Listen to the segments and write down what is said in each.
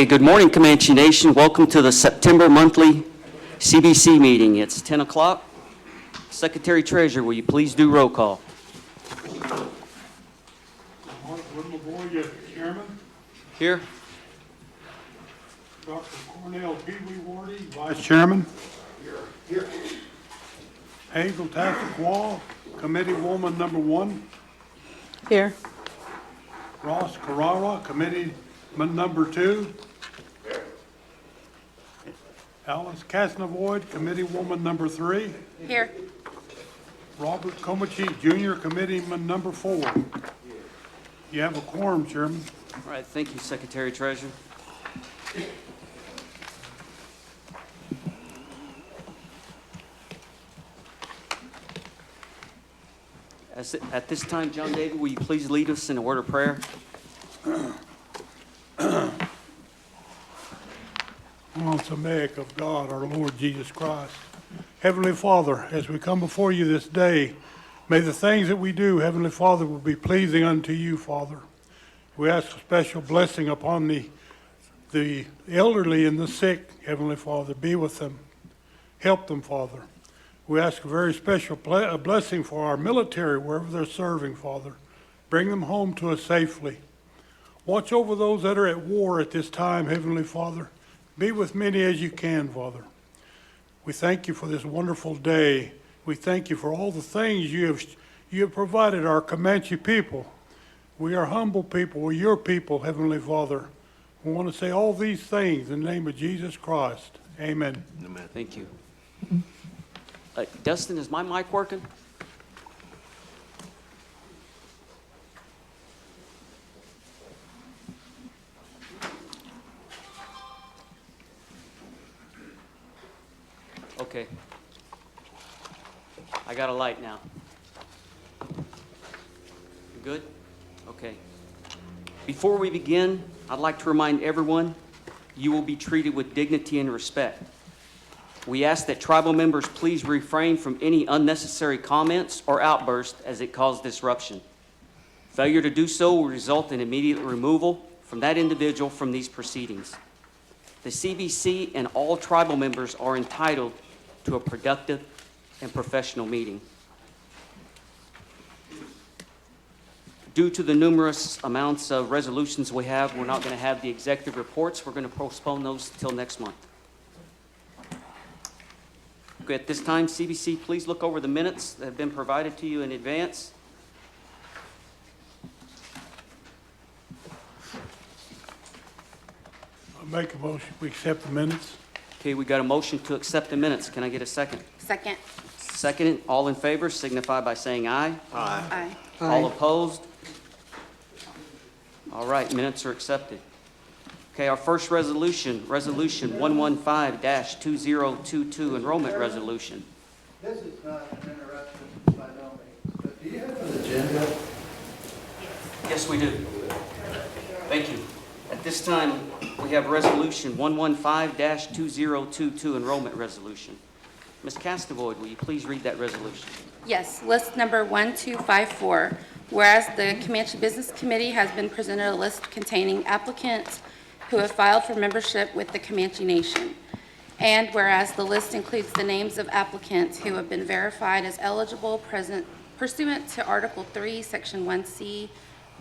Okay, good morning, Comanche Nation. Welcome to the September monthly CBC meeting. It's 10 o'clock. Secretary Treasurer, will you please do roll call? Chairman. Here. Dr. Cornell P. Wardy, Vice Chairman. Here. Hazel Tassequah, Committee Woman number 1. Here. Ross Carrara, Committeeman number 2. Here. Alice Casnavoid, Committee Woman number 3. Here. Robert Comachi, Jr., Committeeman number 4. You have a quorum, Chairman. All right, thank you, Secretary Treasurer. At this time, John David, will you please lead us in a word of prayer? Samaic of God, our Lord Jesus Christ. Heavenly Father, as we come before you this day, may the things that we do, Heavenly Father, will be pleasing unto you, Father. We ask a special blessing upon the elderly and the sick, Heavenly Father. Be with them. Help them, Father. We ask a very special blessing for our military, wherever they're serving, Father. Bring them home to us safely. Watch over those that are at war at this time, Heavenly Father. Be with many as you can, Father. We thank you for this wonderful day. We thank you for all the things you have provided our Comanche people. We are humble people. We're your people, Heavenly Father. We want to say all these things in the name of Jesus Christ. Amen. Amen. Thank you. Dustin, is my mic working? Okay. I got a light now. You good? Okay. Before we begin, I'd like to remind everyone you will be treated with dignity and respect. We ask that tribal members please refrain from any unnecessary comments or outbursts as it causes disruption. Failure to do so will result in immediate removal from that individual from these proceedings. The CBC and all tribal members are entitled to a productive and professional meeting. Due to the numerous amounts of resolutions we have, we're not going to have the executive reports. We're going to postpone those till next month. Okay, at this time, CBC, please look over the minutes that have been provided to you in advance. I'll make a motion. We accept the minutes. Okay, we got a motion to accept the minutes. Can I get a second? Second. Second, all in favor signify by saying aye. Aye. All opposed? All right, minutes are accepted. Okay, our first resolution, Resolution 115-2022, Enrollment Resolution. This is not an interruption by no means, but do you have an agenda? Yes, we do. Thank you. At this time, we have Resolution 115-2022, Enrollment Resolution. Ms. Castavoid, will you please read that resolution? Yes, list number 1254. Whereas the Comanche Business Committee has been presented a list containing applicants who have filed for membership with the Comanche Nation. And whereas the list includes the names of applicants who have been verified as eligible pursuant to Article 3, Section 1C,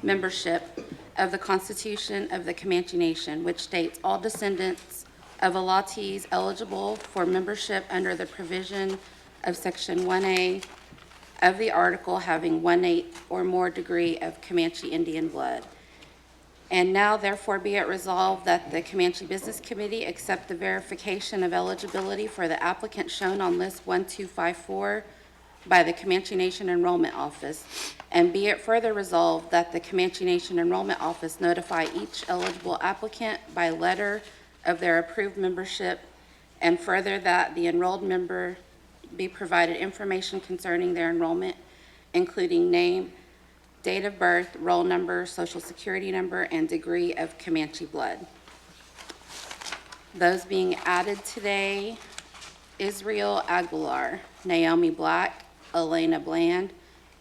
membership of the Constitution of the Comanche Nation, which states all descendants of allottees eligible for membership under the provision of Section 1A of the article having 1/8 or more degree of Comanche Indian blood. And now therefore be it resolved that the Comanche Business Committee accept the verification of eligibility for the applicant shown on list 1254 by the Comanche Nation Enrollment Office. And be it further resolved that the Comanche Nation Enrollment Office notify each eligible applicant by letter of their approved membership, and further that the enrolled member be provided information concerning their enrollment, including name, date of birth, roll number, social security number, and degree of Comanche blood. Those being added today: Israel Aguilar, Naomi Black, Elena Bland,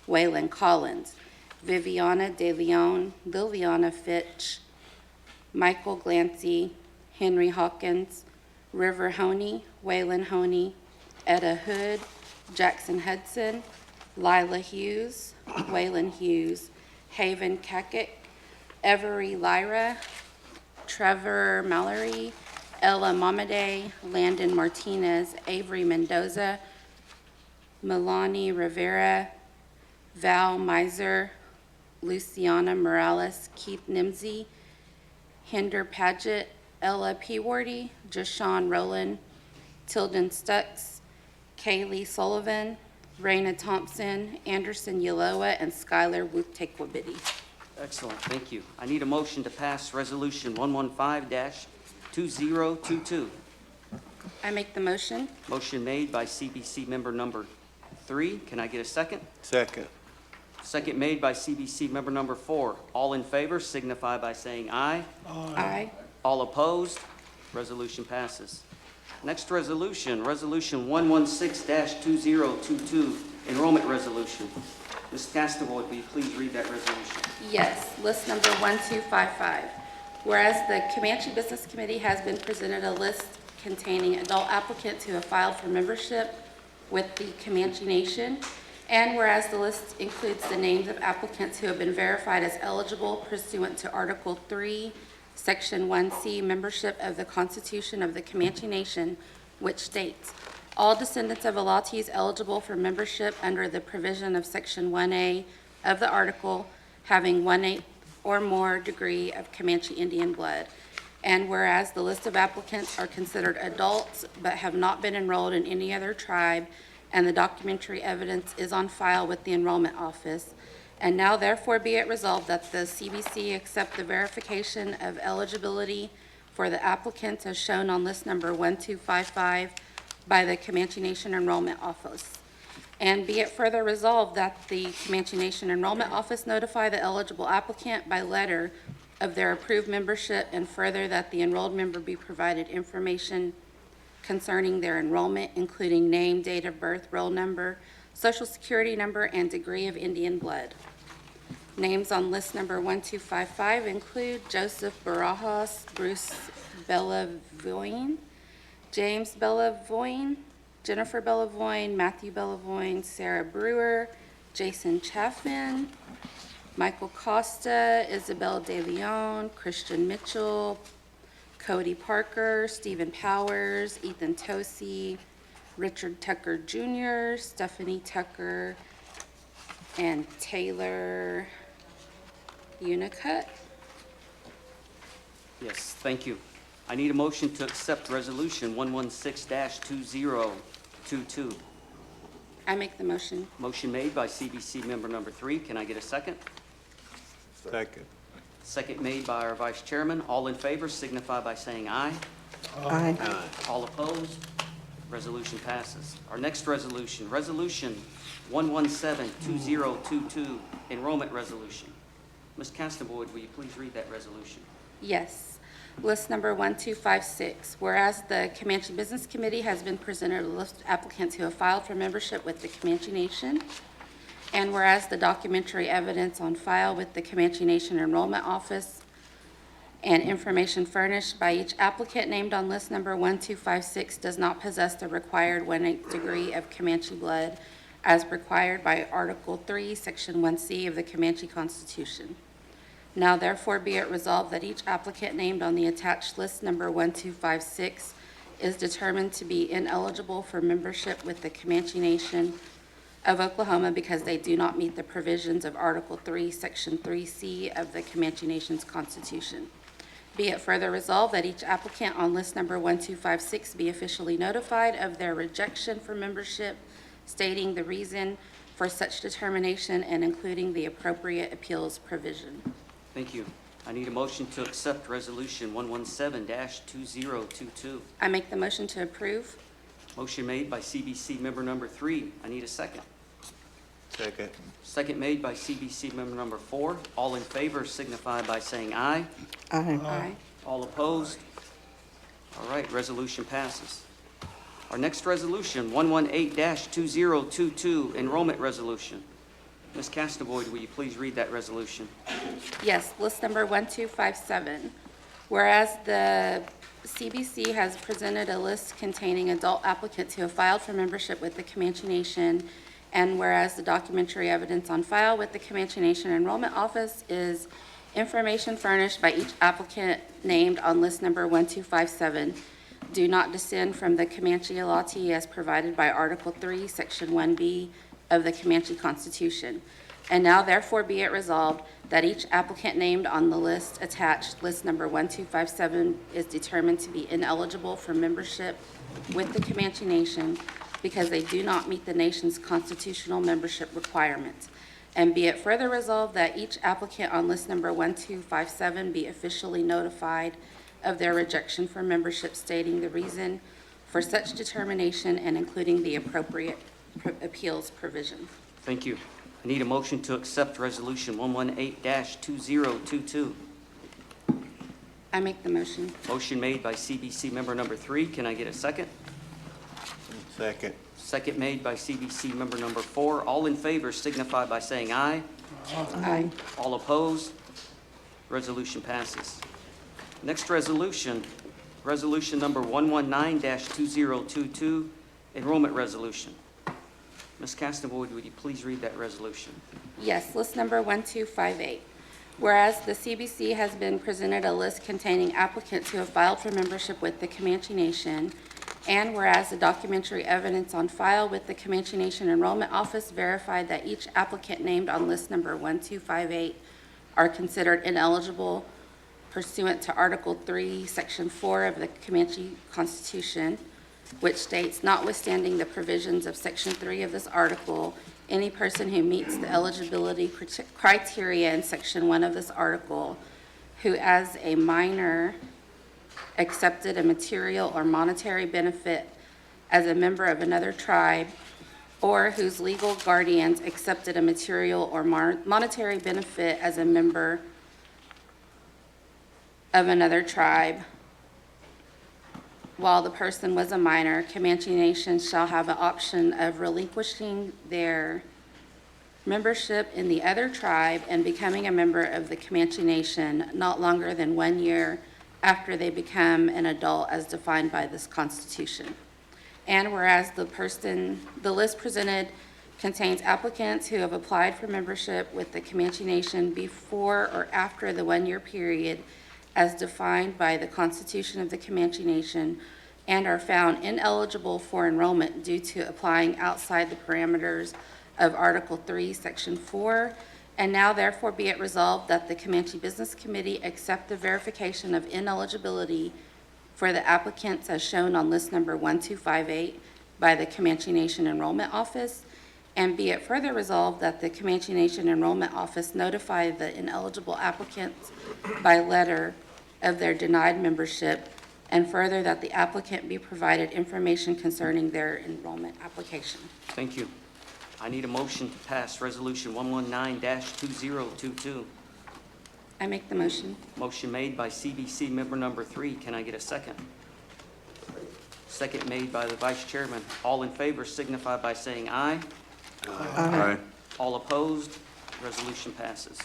Waylon Collins, Viviana De Leon, Liliana Fitch, Michael Glancy, Henry Hawkins, River Honey, Waylon Honey, Etta Hood, Jackson Hudson, Lila Hughes, Waylon Hughes, Haven Kakic, Every Lyra, Trevor Mallory, Ella Mamade, Landon Martinez, Avery Mendoza, Milani Rivera, Val Miser, Luciana Morales, Keith Nimsey, Hinder Paget, Ella Pewardy, Jashawn Rowland, Tilden Stux, Kaylee Sullivan, Raina Thompson, Anderson Yaloa, and Skylar Wutekwabidi. Excellent, thank you. I need a motion to pass Resolution 115-2022. I make the motion. Motion made by CBC member number 3. Can I get a second? Second. Second made by CBC member number 4. All in favor signify by saying aye. Aye. All opposed? Resolution passes. Next resolution, Resolution 116-2022, Enrollment Resolution. Ms. Castavoy, will you please read that resolution? Yes, list number 1255. Whereas the Comanche Business Committee has been presented a list containing adult applicants who have filed for membership with the Comanche Nation, and whereas the list includes the names of applicants who have been verified as eligible pursuant to Article 3, Section 1C, membership of the Constitution of the Comanche Nation, which states, all descendants of allottees eligible for membership under the provision of Section 1A of the article having 1/8 or more degree of Comanche Indian blood. And whereas the list of applicants are considered adults but have not been enrolled in any other tribe, and the documentary evidence is on file with the enrollment office. And now therefore be it resolved that the CBC accept the verification of eligibility for the applicants as shown on list number 1255 by the Comanche Nation Enrollment Office. And be it further resolved that the Comanche Nation Enrollment Office notify the eligible applicant by letter of their approved membership, and further that the enrolled member be provided information concerning their enrollment, including name, date of birth, roll number, social security number, and degree of Indian blood. Names on list number 1255 include Joseph Barajas, Bruce Bellavoine, James Bellavoine, Jennifer Bellavoine, Matthew Bellavoine, Sarah Brewer, Jason Chaffin, Michael Costa, Isabel De Leon, Christian Mitchell, Cody Parker, Stephen Powers, Ethan Tosi, Richard Tucker Jr., Stephanie Tucker, and Taylor Unicut. Yes, thank you. I need a motion to accept Resolution 116-2022. I make the motion. Motion made by CBC member number 3. Can I get a second? Second. Second made by our Vice Chairman. All in favor signify by saying aye. Aye. All opposed? Resolution passes. Our next resolution, Resolution 117-2022, Enrollment Resolution. Ms. Castavoy, will you please read that resolution? Yes. List number 1256, whereas the Comanche Business Committee has been presented a list of applicants who have filed for membership with the Comanche Nation, and whereas the documentary evidence on file with the Comanche Nation Enrollment Office and information furnished by each applicant named on list number 1256 does not possess the required 1/8 degree of Comanche blood as required by Article 3, Section 1C of the Comanche Constitution. Now therefore be it resolved that each applicant named on the attached list number 1256 is determined to be ineligible for membership with the Comanche Nation of Oklahoma because they do not meet the provisions of Article 3, Section 3C of the Comanche Nation's Constitution. Be it further resolved that each applicant on list number 1256 be officially notified of their rejection for membership, stating the reason for such determination and including the appropriate appeals provision. Thank you. I need a motion to accept Resolution 117-2022. I make the motion to approve. Motion made by CBC member number 3. I need a second. Second. Second made by CBC member number 4. All in favor signify by saying aye. Aye. All opposed? All right, resolution passes. Our next resolution, 118-2022, Enrollment Resolution. Ms. Castavoy, will you please read that resolution? Yes, list number 1257. Whereas the CBC has presented a list containing adult applicants who have filed for membership with the Comanche Nation, and whereas the documentary evidence on file with the Comanche Nation Enrollment Office is information furnished by each applicant named on list number 1257, do not descend from the Comanche Alati as provided by Article 3, Section 1B of the Comanche Constitution. And now therefore be it resolved that each applicant named on the list attached, list number 1257, is determined to be ineligible for membership with the Comanche Nation because they do not meet the nation's constitutional membership requirements. And be it further resolved that each applicant on list number 1257 be officially notified of their rejection for membership, stating the reason for such determination and including the appropriate appeals provision. Thank you. I need a motion to accept Resolution 118-2022. I make the motion. Motion made by CBC member number 3. Can I get a second? Second. Second made by CBC member number 4. All in favor signify by saying aye. Aye. All opposed? Resolution passes. Next resolution, resolution number 119-2022, enrollment resolution. Ms. Castenvold, would you please read that resolution? Yes, list number 1258. Whereas the CBC has been presented a list containing applicants who have filed for membership with the Comanche Nation, and whereas the documentary evidence on file with the Comanche Nation Enrollment Office verified that each applicant named on list number 1258 are considered ineligible pursuant to Article 3, Section 4 of the Comanche Constitution, which states, notwithstanding the provisions of Section 3 of this article, any person who meets the eligibility criteria in Section 1 of this article, who as a minor accepted a material or monetary benefit as a member of another tribe, or whose legal guardians accepted a material or monetary benefit as a member of another tribe, while the person was a minor, Comanche Nation shall have an option of relinquishing their membership in the other tribe and becoming a member of the Comanche Nation not longer than 1 year after they become an adult as defined by this Constitution. And whereas the list presented contains applicants who have applied for membership with the Comanche Nation before or after the 1 year period as defined by the Constitution of the Comanche Nation, and are found ineligible for enrollment due to applying outside the parameters of Article 3, Section 4. And now therefore be it resolved that the Comanche Business Committee accept the verification of ineligibility for the applicants as shown on list number 1258 by the Comanche Nation Enrollment Office. And be it further resolved that the Comanche Nation Enrollment Office notify the ineligible applicants by letter of their denied membership, and further that the applicant be provided information concerning their enrollment application. Thank you. I need a motion to pass Resolution 119-2022. I make the motion. Motion made by CBC member number 3. Can I get a second? Second made by the Vice Chairman. All in favor signify by saying aye. Aye. All opposed? Resolution passes.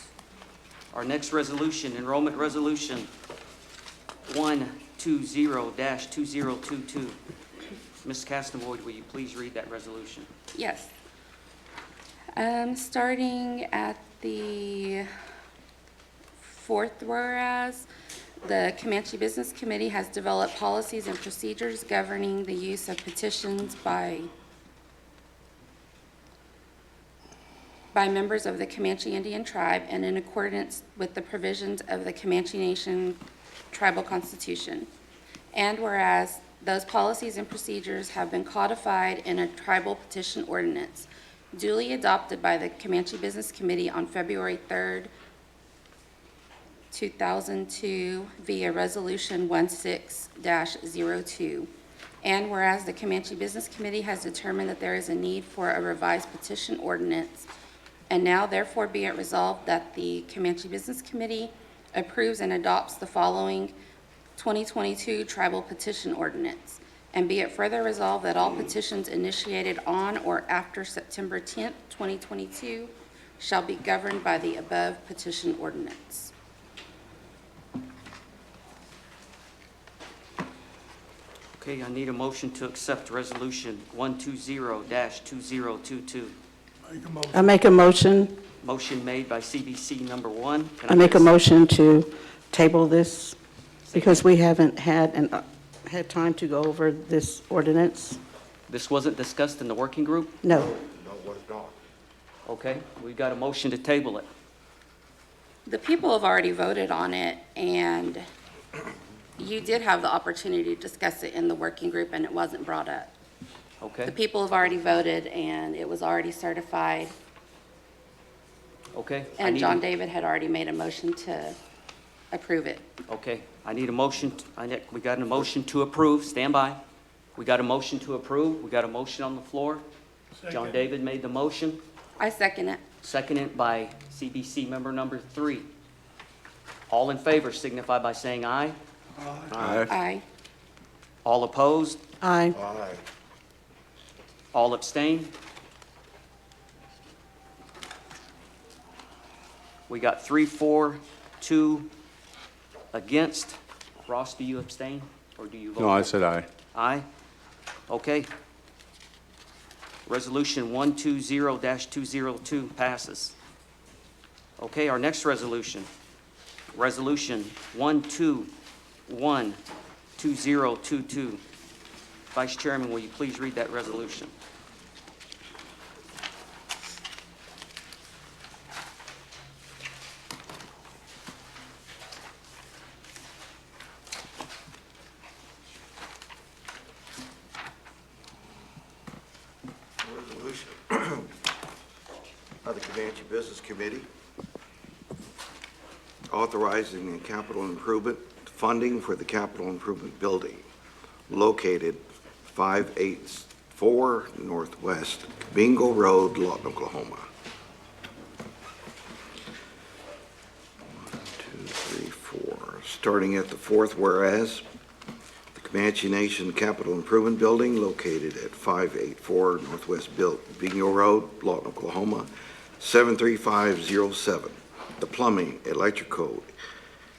Our next resolution, enrollment resolution 120-2022. Ms. Castenvold, will you please read that resolution? Yes. Starting at the fourth whereas, the Comanche Business Committee has developed policies and procedures governing the use of petitions by members of the Comanche Indian Tribe and in accordance with the provisions of the Comanche Nation Tribal Constitution. And whereas those policies and procedures have been codified in a tribal petition ordinance duly adopted by the Comanche Business Committee on February 3rd, 2002 via Resolution 16-02. And whereas the Comanche Business Committee has determined that there is a need for a revised petition ordinance, and now therefore be it resolved that the Comanche Business Committee approves and adopts the following 2022 tribal petition ordinance. And be it further resolved that all petitions initiated on or after September 10th, 2022 shall be governed by the above petition ordinance. Okay, I need a motion to accept Resolution 120-2022. Make a motion. I make a motion, Motion made by CBC number 1. Can I make get a motion to table this because we haven't had time to go over this ordinance. This wasn't discussed in the working group? No. No, was not. Okay, we've got a motion to table it. The people have already voted on it, and you did have the opportunity to discuss it in the working group, and it wasn't brought up. Okay, The people have already voted, and it was already certified, okay. I and need John a- David had already made a motion to approve it. Okay, I need a motion, we got a motion to approve, stand by. We got a motion to approve, we got a motion on the floor. John Second. David made the motion, I second it. seconded by CBC member number 3. All in favor signify by saying aye. Aye. Aye. All opposed, Aye. Aye. all abstain. We got 3, 4, 2 against. Ross, do you abstain, or do you vote? No, I said aye. Aye? Okay. Resolution 120-202 passes. Okay, our next resolution, Resolution 121-2022. Vice Chairman, will you please read that resolution? Resolution of the Comanche Business Committee authorizing a capital improvement funding for the capital improvement building located 584 Northwest Bingo Road, Lawton, Oklahoma. 1, 2, 3, 4. Starting at the fourth whereas, the Comanche Nation Capital Improvement Building located at 584 Northwest Bingo Road, Lawton, Oklahoma, 73507. The plumbing, electrical,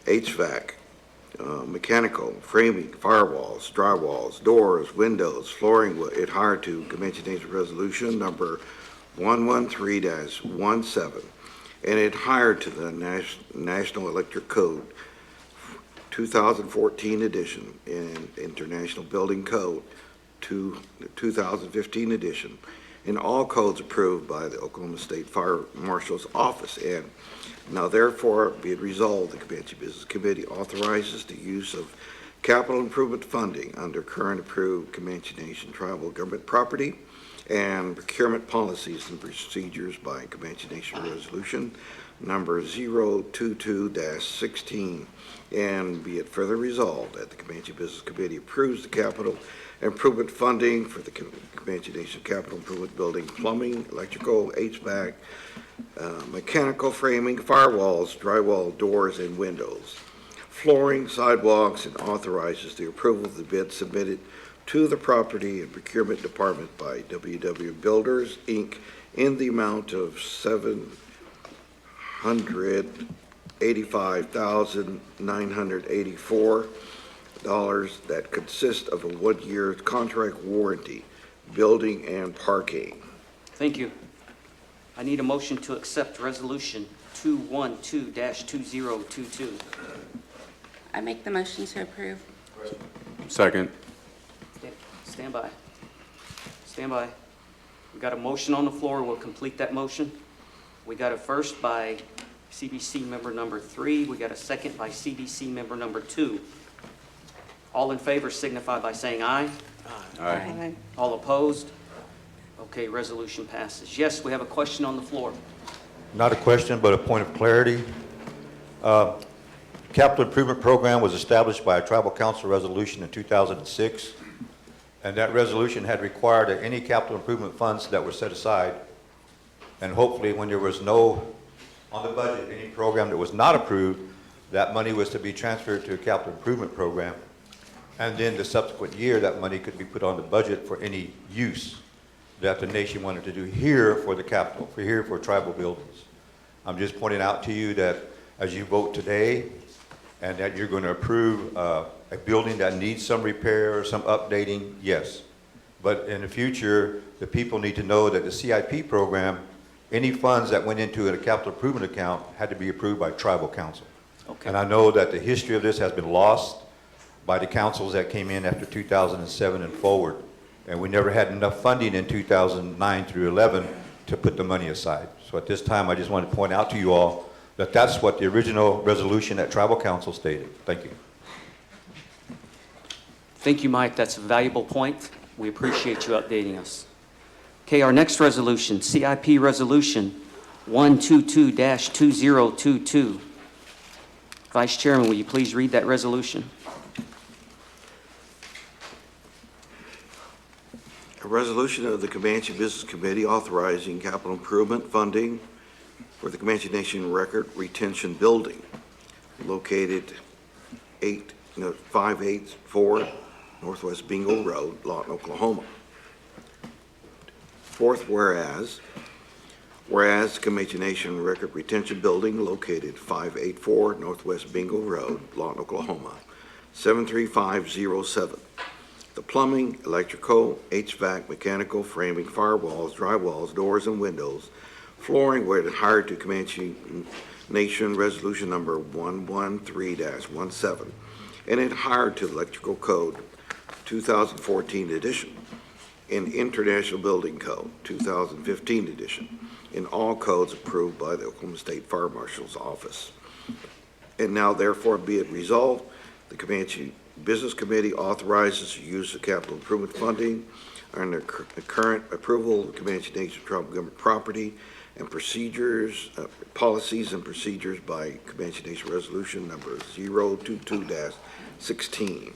HVAC, mechanical, framing, firewalls, drywalls, doors, windows, flooring, adhere to Comanche Nation Resolution number 113-17 and adhere to the National Electric Code 2014 edition and International Building Code 2015 edition, and all codes approved by the Oklahoma State Fire Marshal's Office. And now therefore be it resolved, the Comanche Business Committee authorizes the use of capital improvement funding under current approved Comanche Nation tribal government property and procurement policies and procedures by Comanche Nation Resolution number 022-16. And be it further resolved that the Comanche Business Committee approves the capital improvement funding for the Comanche Nation Capital Improvement Building, plumbing, electrical, HVAC, mechanical framing, firewalls, drywall, doors, and windows, flooring, sidewalks, and authorizes the approval of the bid submitted to the Property and Procurement Department by WW Builders, Inc. in the amount of $785,984 that consist of a 1-year contract warranty, building and parking. Thank you. I need a motion to accept Resolution 212-2022. I make the motion to approve. Second. Stand by. Stand by. We got a motion on the floor. We'll complete that motion. We got a first by CBC member number 3. We got a second by CBC member number 2. All in favor signify by saying aye. Aye. All opposed? Okay, resolution passes. Yes, we have a question on the floor. Not a question, but a point of clarity. Capital Improvement Program was established by a tribal council resolution in 2006, and that resolution had required that any capital improvement funds that were set aside, and hopefully when there was no, on the budget, any program that was not approved, that money was to be transferred to a capital improvement program, and then the subsequent year, that money could be put on the budget for any use that the nation wanted to do here for the capital, for tribal buildings. I'm just pointing out to you that as you vote today, and that you're going to approve a building that needs some repair or some updating, yes. But in the future, the people need to know that the CIP program, any funds that went into a capital improvement account had to be approved by tribal council. Okay. And I know that the history of this has been lost by the councils that came in after 2007 and forward. And we never had enough funding in 2009 through 11 to put the money aside. So at this time, I just want to point out to you all that that's what the original resolution at tribal council stated. Thank you. Thank you, Mike. That's a valuable point. We appreciate you updating us. Okay, our next resolution, CIP Resolution 122-2022. Vice Chairman, will you please read that resolution? A resolution of the Comanche Business Committee authorizing capital improvement funding for the Comanche Nation Record Retention Building located 584 Northwest Bingo Road, Lawton, Oklahoma. Fourth, whereas the Comanche Nation Record Retention Building located 584 Northwest Bingo Road, Lawton, Oklahoma, 73507. The plumbing, electrical, HVAC, mechanical, framing, firewalls, drywalls, doors, and windows, flooring were hired to Comanche Nation Resolution Number 113-17, and adhered to Electrical Code 2014 edition, and International Building Code 2015 edition, in all codes approved by the Oklahoma State Fire Marshal's Office. And now therefore be it resolved, the Comanche Business Committee authorizes the use of capital improvement funding under current approval of Comanche Nation tribal government property and procedures, policies and procedures by Comanche Nation Resolution Number 022-16.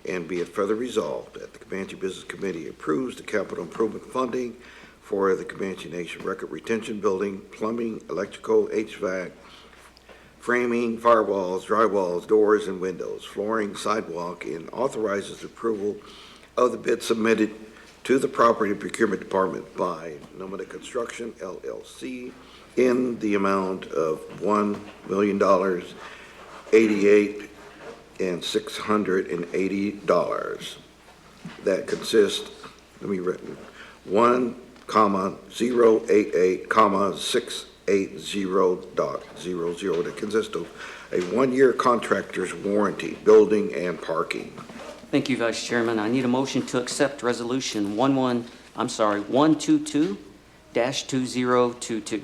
And be it further resolved that the Comanche Business Committee approves the capital improvement funding for the Comanche Nation Record Retention Building, plumbing, electrical, HVAC, framing, firewalls, drywalls, doors, and windows, flooring, sidewalk, and authorizes the approval of the bid submitted to the Property Procurement Department by Nomada Construction, LLC, in the amount of $1,088,680. That consists, let me read, 1,088,680.00 that consists of a one-year contractor's warranty, building and parking. Thank you, Vice Chairman. I need a motion to accept Resolution 122-2022.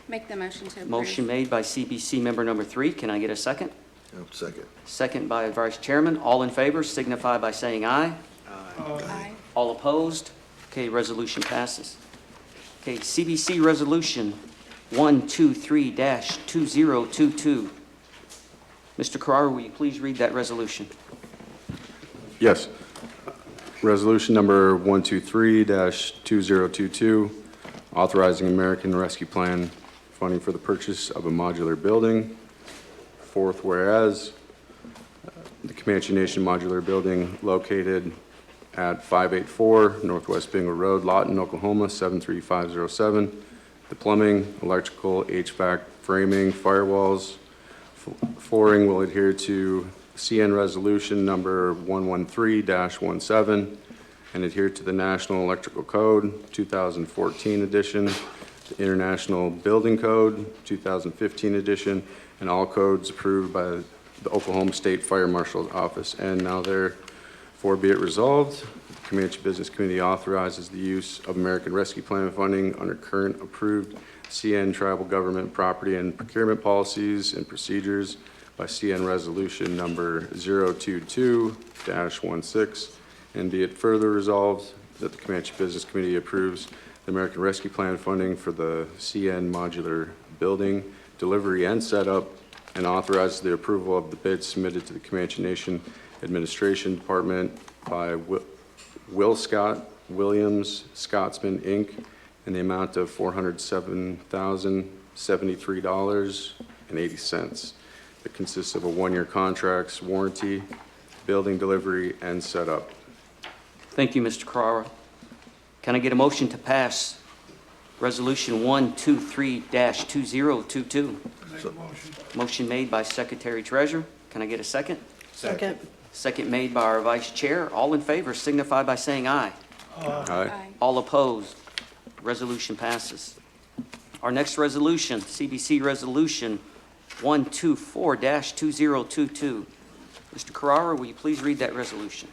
Make the motion to approve. Motion made by CBC Member Number 3. Can I get a second? Second. Second by Vice Chairman. All in favor signify by saying aye. Aye. All opposed? Okay, resolution passes. Okay, CBC Resolution 123-2022. Mr. Carrara, will you please read that resolution? Yes. Resolution number 123-2022, authorizing American Rescue Plan funding for the purchase of a modular building. Fourth, whereas the Comanche Nation modular building located at 584 Northwest Bingo Road, Lawton, Oklahoma, 73507. The plumbing, electrical, HVAC, framing, firewalls, flooring will adhere to CN Resolution Number 113-17 and adhere to the National Electrical Code 2014 edition, the International Building Code 2015 edition, and all codes approved by the Oklahoma State Fire Marshal's Office. And now therefore be it resolved, the Comanche Business Committee authorizes the use of American Rescue Plan funding under current approved CN tribal government property and procurement policies and procedures by CN Resolution Number 022-16, and be it further resolved that the Comanche Business Committee approves the American Rescue Plan funding for the CN modular building, delivery and setup, and authorizes the approval of the bid submitted to the Comanche Nation Administration Department by Will Scott Williams Scotsman, Inc., in the amount of $407,073.80. It consists of a one-year contracts, warranty, building delivery, and setup. Thank you, Mr. Carrara. Can I get a motion to pass Resolution 123-2022? Make a motion. Motion made by Secretary Treasurer. Can I get a second? Second. Second made by our vice chair. All in favor signify by saying aye. Aye. All opposed, resolution passes. Our next resolution, CBC Resolution 124-2022. Mr. Carrara, will you please read that resolution?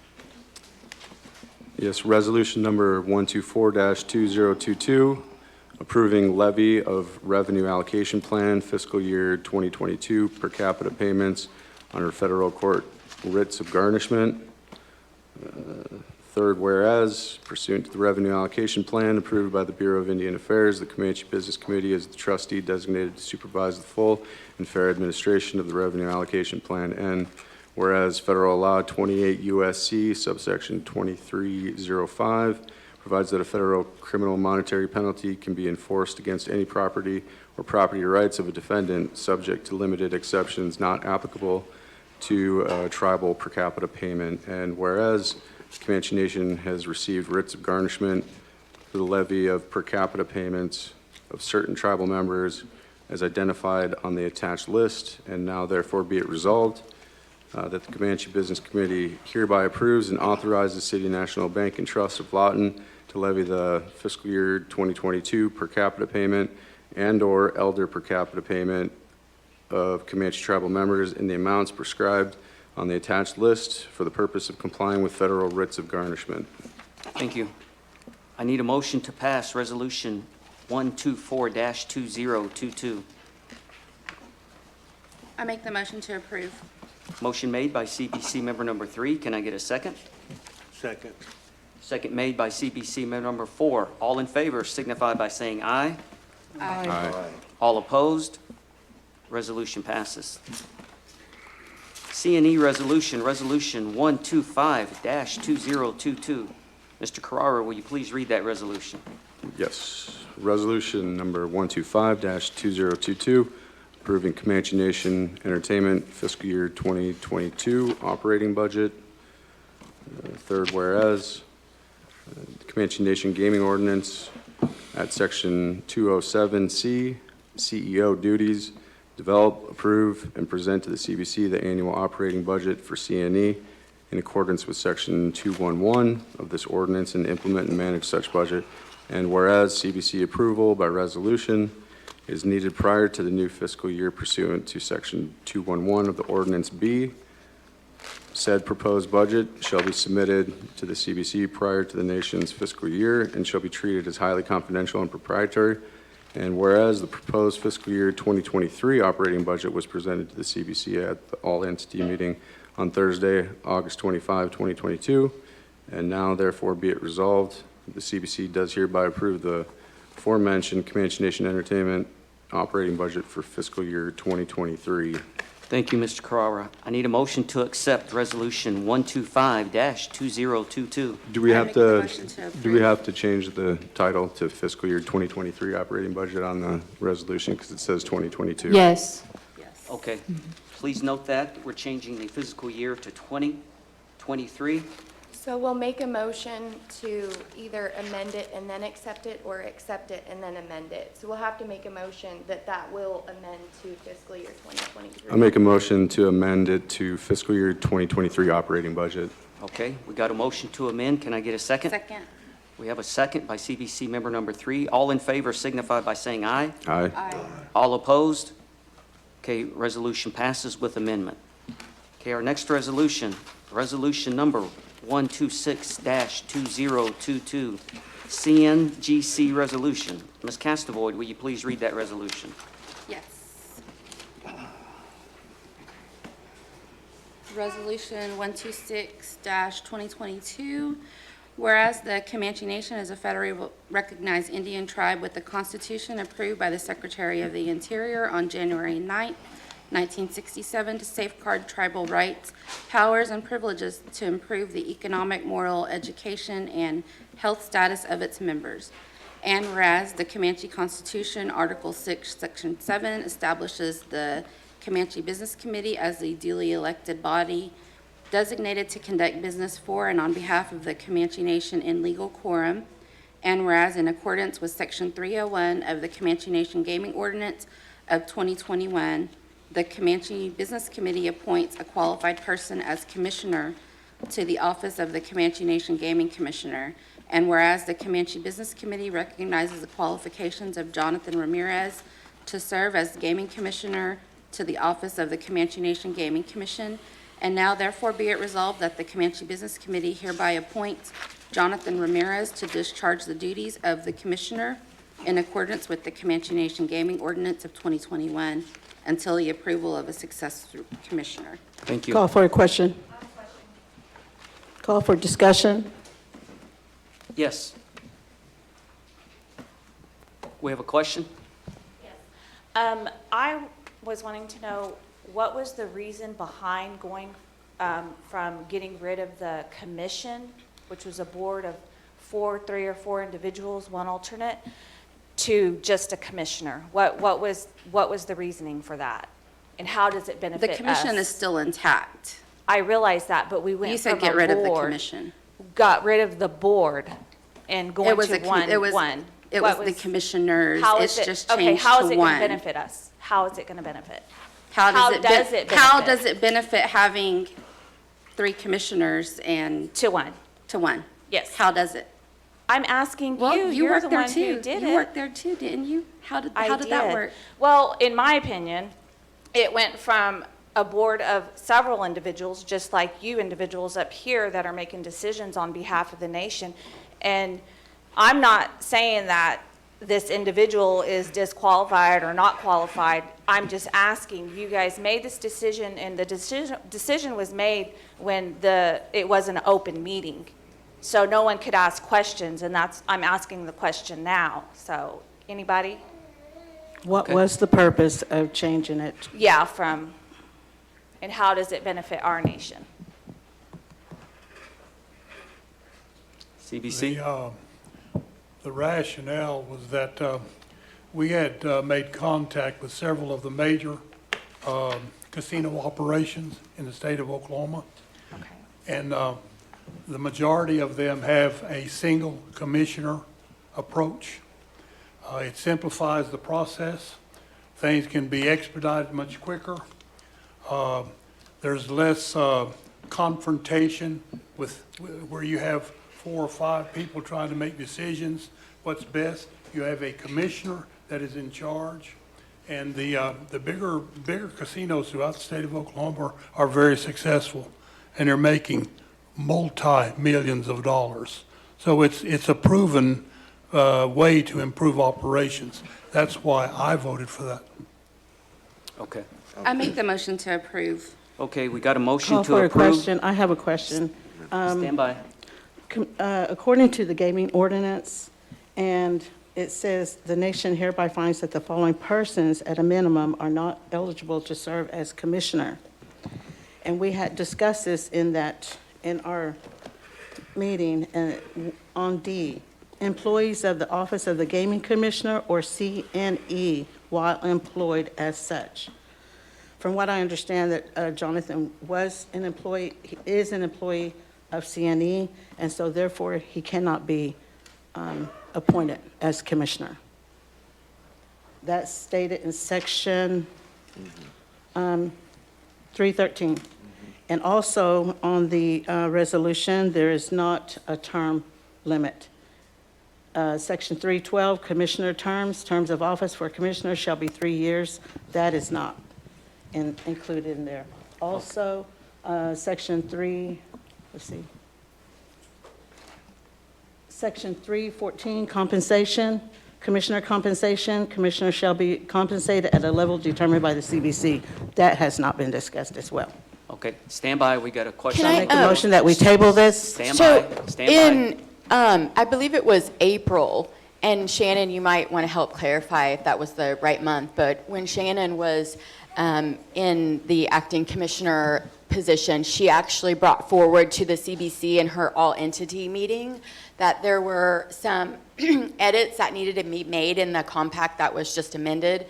Yes, resolution number 124-2022, approving levy of revenue allocation plan fiscal year 2022 per capita payments under federal court writs of garnishment. Third, whereas pursuant to the revenue allocation plan approved by the Bureau of Indian Affairs, the Comanche Business Committee is the trustee designated to supervise the full and fair administration of the revenue allocation plan. And whereas federal law 28 U.S.C. subsection 2305 provides that a federal criminal monetary penalty can be enforced against any property or property rights of a defendant subject to limited exceptions not applicable to tribal per capita payment. And whereas the Comanche Nation has received writs of garnishment for the levy of per capita payments of certain tribal members as identified on the attached list, and now therefore be it resolved that the Comanche Business Committee hereby approves and authorizes City National Bank and Trust of Lawton to levy the fiscal year 2022 per capita payment and/or elder per capita payment of Comanche tribal members in the amounts prescribed on the attached list for the purpose of complying with federal writs of garnishment. Thank you. I need a motion to pass Resolution 124-2022. I make the motion to approve. Motion made by CBC member number 3. Can I get a second? Second. Second made by CBC member number 4. All in favor signify by saying aye. Aye. All opposed, resolution passes. C&E Resolution 125-2022. Mr. Carrara, will you please read that resolution? Yes. Resolution number 125-2022, approving Comanche Nation Entertainment fiscal year 2022 operating budget. Third, whereas the Comanche Nation Gaming Ordinance at Section 207C, CEO duties, develop, approve, and present to the CBC the annual operating budget for C&E in accordance with Section 211 of this ordinance and implement and manage such budget. And whereas CBC approval by resolution is needed prior to the new fiscal year pursuant to Section 211 of the Ordinance B, said proposed budget shall be submitted to the CBC prior to the nation's fiscal year and shall be treated as highly confidential and proprietary. And whereas the proposed fiscal year 2023 operating budget was presented to the CBC at the all-entity meeting on Thursday, August 25, 2022, and now therefore be it resolved, the CBC does hereby approve the aforementioned Comanche Nation Entertainment operating budget for fiscal year 2023. Thank you, Mr. Carrara. I need a motion to accept Resolution 125-2022. Do we I have make the to, motion to do we approve. have to change the title to fiscal year 2023 operating budget on the resolution because it says 2022? Yes. Yes. Okay. Please note that we're changing the fiscal year to 2023. So we'll make a motion to either amend it and then accept it, or accept it and then amend it. So we'll have to make a motion that will amend to fiscal year 2023. I'll make a motion to amend it to fiscal year 2023 operating budget. Okay, we got a motion to amend. Can I get a second? Second. We have a second by CBC member number 3. All in favor signify by saying aye. Aye. Aye. All opposed? Okay, resolution passes with amendment. Okay, our next resolution, resolution number 126-2022, CNGC resolution. Ms. Castavoid, will you please read that resolution? Yes. Resolution 126-2022, whereas the Comanche Nation is a federally recognized Indian tribe with the Constitution approved by the Secretary of the Interior on January 9, 1967, to safeguard tribal rights, powers, and privileges to improve the economic, moral, education, and health status of its members. And whereas the Comanche Constitution, Article 6, Section 7, establishes the Comanche Business Committee as the duly elected body designated to conduct business for and on behalf of the Comanche Nation in legal quorum. And whereas in accordance with Section 301 of the Comanche Nation Gaming Ordinance of 2021, the Comanche Business Committee appoints a qualified person as commissioner to the office of the Comanche Nation Gaming Commissioner. And whereas the Comanche Business Committee recognizes the qualifications of Jonathan Ramirez to serve as gaming commissioner to the office of the Comanche Nation Gaming Commission. And now therefore be it resolved that the Comanche Business Committee hereby appoints Jonathan Ramirez to discharge the duties of the commissioner in accordance with the Comanche Nation Gaming Ordinance of 2021 until the approval of a successor commissioner. Thank you. Call for a question. Call for discussion. Yes. We have a question? I was wanting to know, what was the reason behind going from getting rid of the commission, which was a board of three or four individuals, one alternate, to just a commissioner? What was the reasoning for that? And how does it benefit The us? commission is still intact. I realize that, but we went You from said get a rid of the board, commission. got rid of the board and going to one. It was What the commissioners. How It's is it, just okay, changed how is to it going one. to benefit us? How is it going to benefit? How How does it benefit? benefit having 3 commissioners and To one. to one? Yes. How does it? I'm asking Well, you, you you're worked the there one too. who did You it. worked there too, didn't you? How did that work? Well, in my opinion, it went from a board of several individuals, just like you individuals up here that are making decisions on behalf of the nation. And I'm not saying that this individual is disqualified or not qualified. I'm just asking, you guys made this decision, and the decision was made when it was an open meeting. So no one could ask questions, and I'm asking the question now. So, anybody? What Okay. was the purpose of changing it? Yeah, and how does it benefit our nation? CBC? The rationale was that we had made contact with several of the major casino operations in the state of Oklahoma. Okay. And the majority of them have a single commissioner approach. It simplifies the process. Things can be expedited much quicker. There's less confrontation where you have 4 or 5 people trying to make decisions. What's best? You have a commissioner that is in charge. And the bigger casinos throughout the state of Oklahoma are very successful, and they're making multi-millions of dollars. So it's a proven way to improve operations. That's why I voted for that. Okay. I make the motion to approve. Okay, we got a motion Call to for a approve. question. I have a question. Stand by. According to the gaming ordinance, and it says, "The nation hereby finds that the following persons at a minimum are not eligible to serve as commissioner." And we had discussed this in our meeting on D, employees of the Office of the Gaming Commissioner or CNE while employed as such. From what I understand, that Jonathan was an employee, he is an employee of CNE, and so therefore he cannot be appointed as commissioner. That's stated in section 313. And also on the resolution, there is not a term limit. Section 312, commissioner terms of office for commissioner shall be 3 years. That is not included in there. Also, section 3, let's see. Section 314, compensation, commissioner shall be compensated at a level determined by the CBC. That has not been discussed as well. Okay, stand by, we got a question. I make a motion that we table this. Stand So by, stand by. I believe it was April, and Shannon, you might want to help clarify if that was the right month, but when Shannon was in the acting commissioner position, she actually brought forward to the CBC in her all-entity meeting that there were some edits that needed to be made in the compact that was just amended,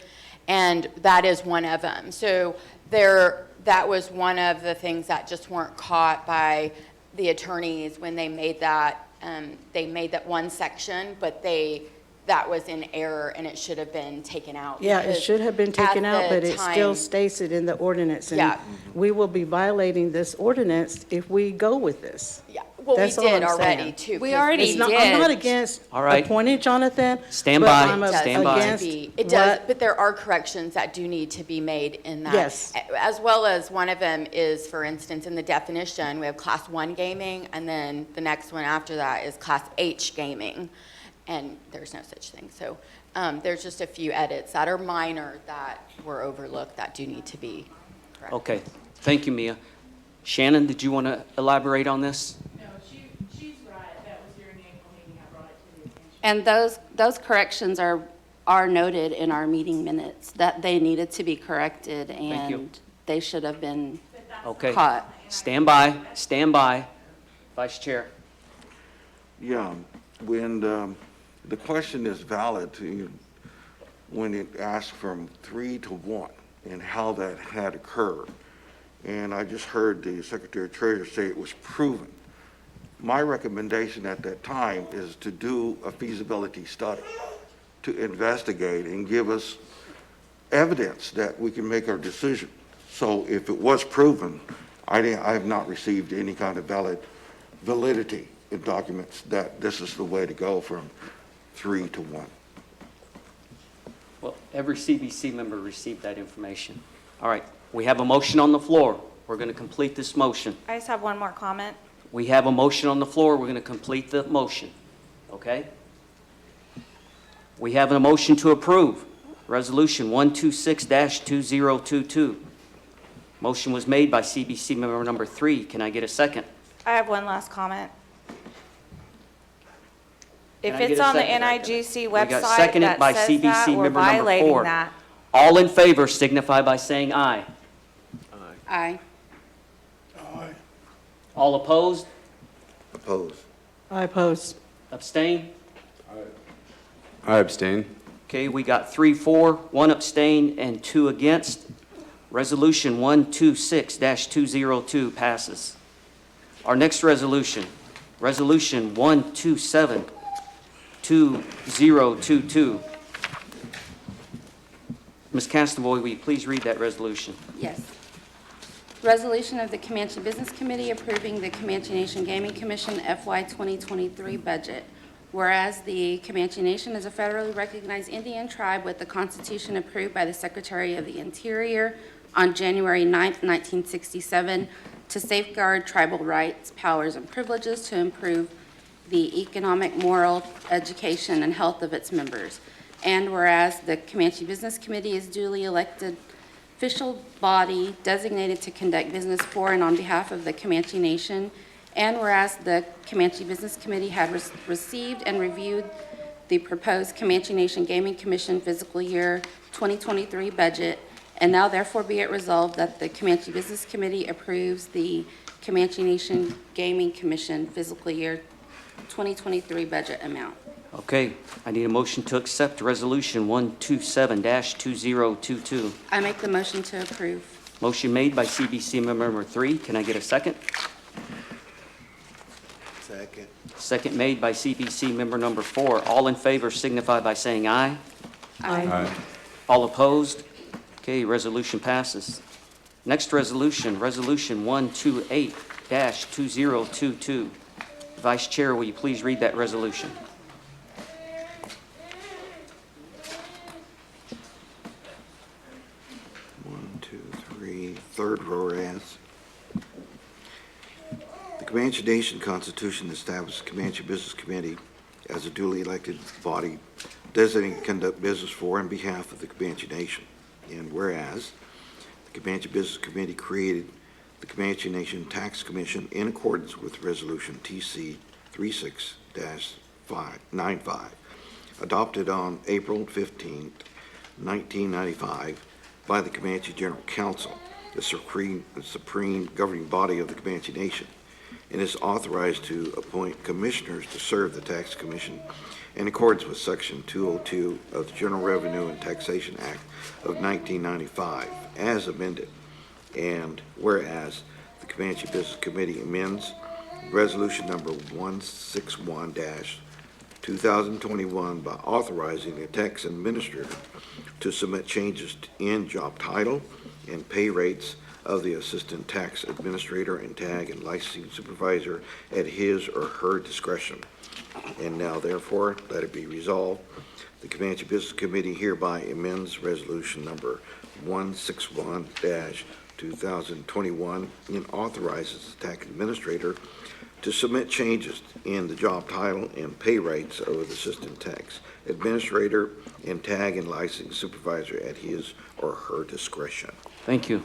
and that is one of them. So that was one of the things that just weren't caught by the attorneys when they made that one section, but they that was in error and it should have been taken out. Yeah, it because should have been taken at out, the but it still time- states it in the ordinance. And Yeah. we will be violating this ordinance if we go with this. Yeah, well, we That's all did I'm already saying. too. We 'cause already It's not, I'm not did. against All right. appointing Jonathan. Stand but by, I'm stand by. against It does, what- but there are corrections that do need to be made in that. Yes. As well as one of them is, for instance, in the definition, we have Class 1 gaming, and then the next one after that is Class H gaming, and there's no such thing. So there's just a few edits that are minor that were overlooked that do need to be corrected. Okay, thank you, Mia. Shannon, did you want to elaborate on this? No, she's right. That was during the April meeting. I brought it to the attention. And those corrections are noted in our meeting minutes, that they needed to be corrected, you. and they should have been Okay. caught. Stand by, stand by. Vice Chair. Yeah, when the question is valid to you, when it asked from 3 to 1 and how that had occurred. And I just heard the Secretary of Treasury say it was proven. My recommendation at that time is to do a feasibility study, to investigate and give us evidence that we can make our decision. So if it was proven, I have not received any kind of validity in documents that this is the way to go from 3 to 1. Well, every CBC member received that information. All right, we have a motion on the floor. We're going to complete this motion. I just have one more comment. We have a motion on the floor. We're going to complete the motion. Okay? We have a motion to approve Resolution 126-2022. Motion was made by CBC member number 3. Can I get a second? I have one last comment. Can If I get it's a on the second? NIGC We got website seconded by that says that, CBC we're member number violating 4. that. All in favor signify by saying aye. Aye. Aye. All opposed? Opposed? I oppose. Abstain? I abstain. Okay, we got 3 for, 1 abstain, and 2 against. Resolution 126-202 passes. Our next resolution, Resolution 127-2022. Ms. Castavoy, will you please read that resolution? Yes. Resolution of the Comanche Business Committee approving the Comanche Nation Gaming Commission FY 2023 budget. Whereas the Comanche Nation is a federally recognized Indian tribe with the Constitution approved by the Secretary of the Interior on January 9, 1967, to safeguard tribal rights, powers, and privileges to improve the economic, moral, education, and health of its members. And whereas the Comanche Business Committee is duly elected official body designated to conduct business for and on behalf of the Comanche Nation, and whereas the Comanche Business Committee had received and reviewed the proposed Comanche Nation Gaming Commission fiscal year 2023 budget, and now therefore be it resolved that the Comanche Business Committee approves the Comanche Nation Gaming Commission fiscal year 2023 budget amount. Okay, I need a motion to accept Resolution 127-2022. I make the motion to approve. Motion made by CBC member number 3. Can I get a second? Second. Second made by CBC member number 4. All in favor signify by saying aye. Aye. All opposed? Okay, resolution passes. Next resolution, Resolution 128-2022. Vice Chair, will you please read that resolution? One, two, three, third whereas. The Comanche Nation Constitution establishes the Comanche Business Committee as a duly elected body designated to conduct business for and behalf of the Comanche Nation. And whereas the Comanche Business Committee created the Comanche Nation Tax Commission in accordance with Resolution TC 36-95, adopted on April 15, 1995, by the Comanche General Council, the supreme governing body of the Comanche Nation, and is authorized to appoint commissioners to serve the Tax Commission in accordance with Section 202 of the General Revenue and Taxation Act of 1995, as amended. And whereas the Comanche Business Committee amends Resolution number 161-2022 2021 by authorizing the tax administrator to submit changes in job title and pay rates of the assistant tax administrator and tag and licensing supervisor at his or her discretion. And now therefore, let it be resolved, the Comanche Business Committee hereby amends resolution number 161-2021 and authorizes the tax administrator to submit changes in the job title and pay rates of the assistant tax administrator and tag and licensing supervisor at his or her discretion. Thank you.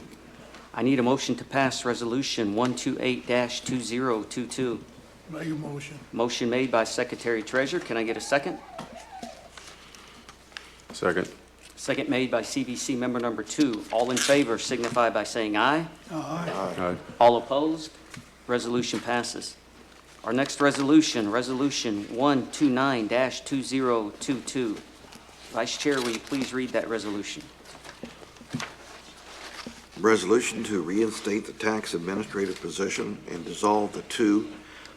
I need a motion to pass Resolution 128-2022. Make a motion. Motion made by Secretary Treasurer. Can I get a second? Second. Second made by CBC Member Number 2. All in favor signify by saying aye. Aye. Aye. All opposed? Resolution passes. Our next resolution, Resolution 129-2022. Vice Chair, will you please read that resolution? Resolution to reinstate the tax administrative position and dissolve the two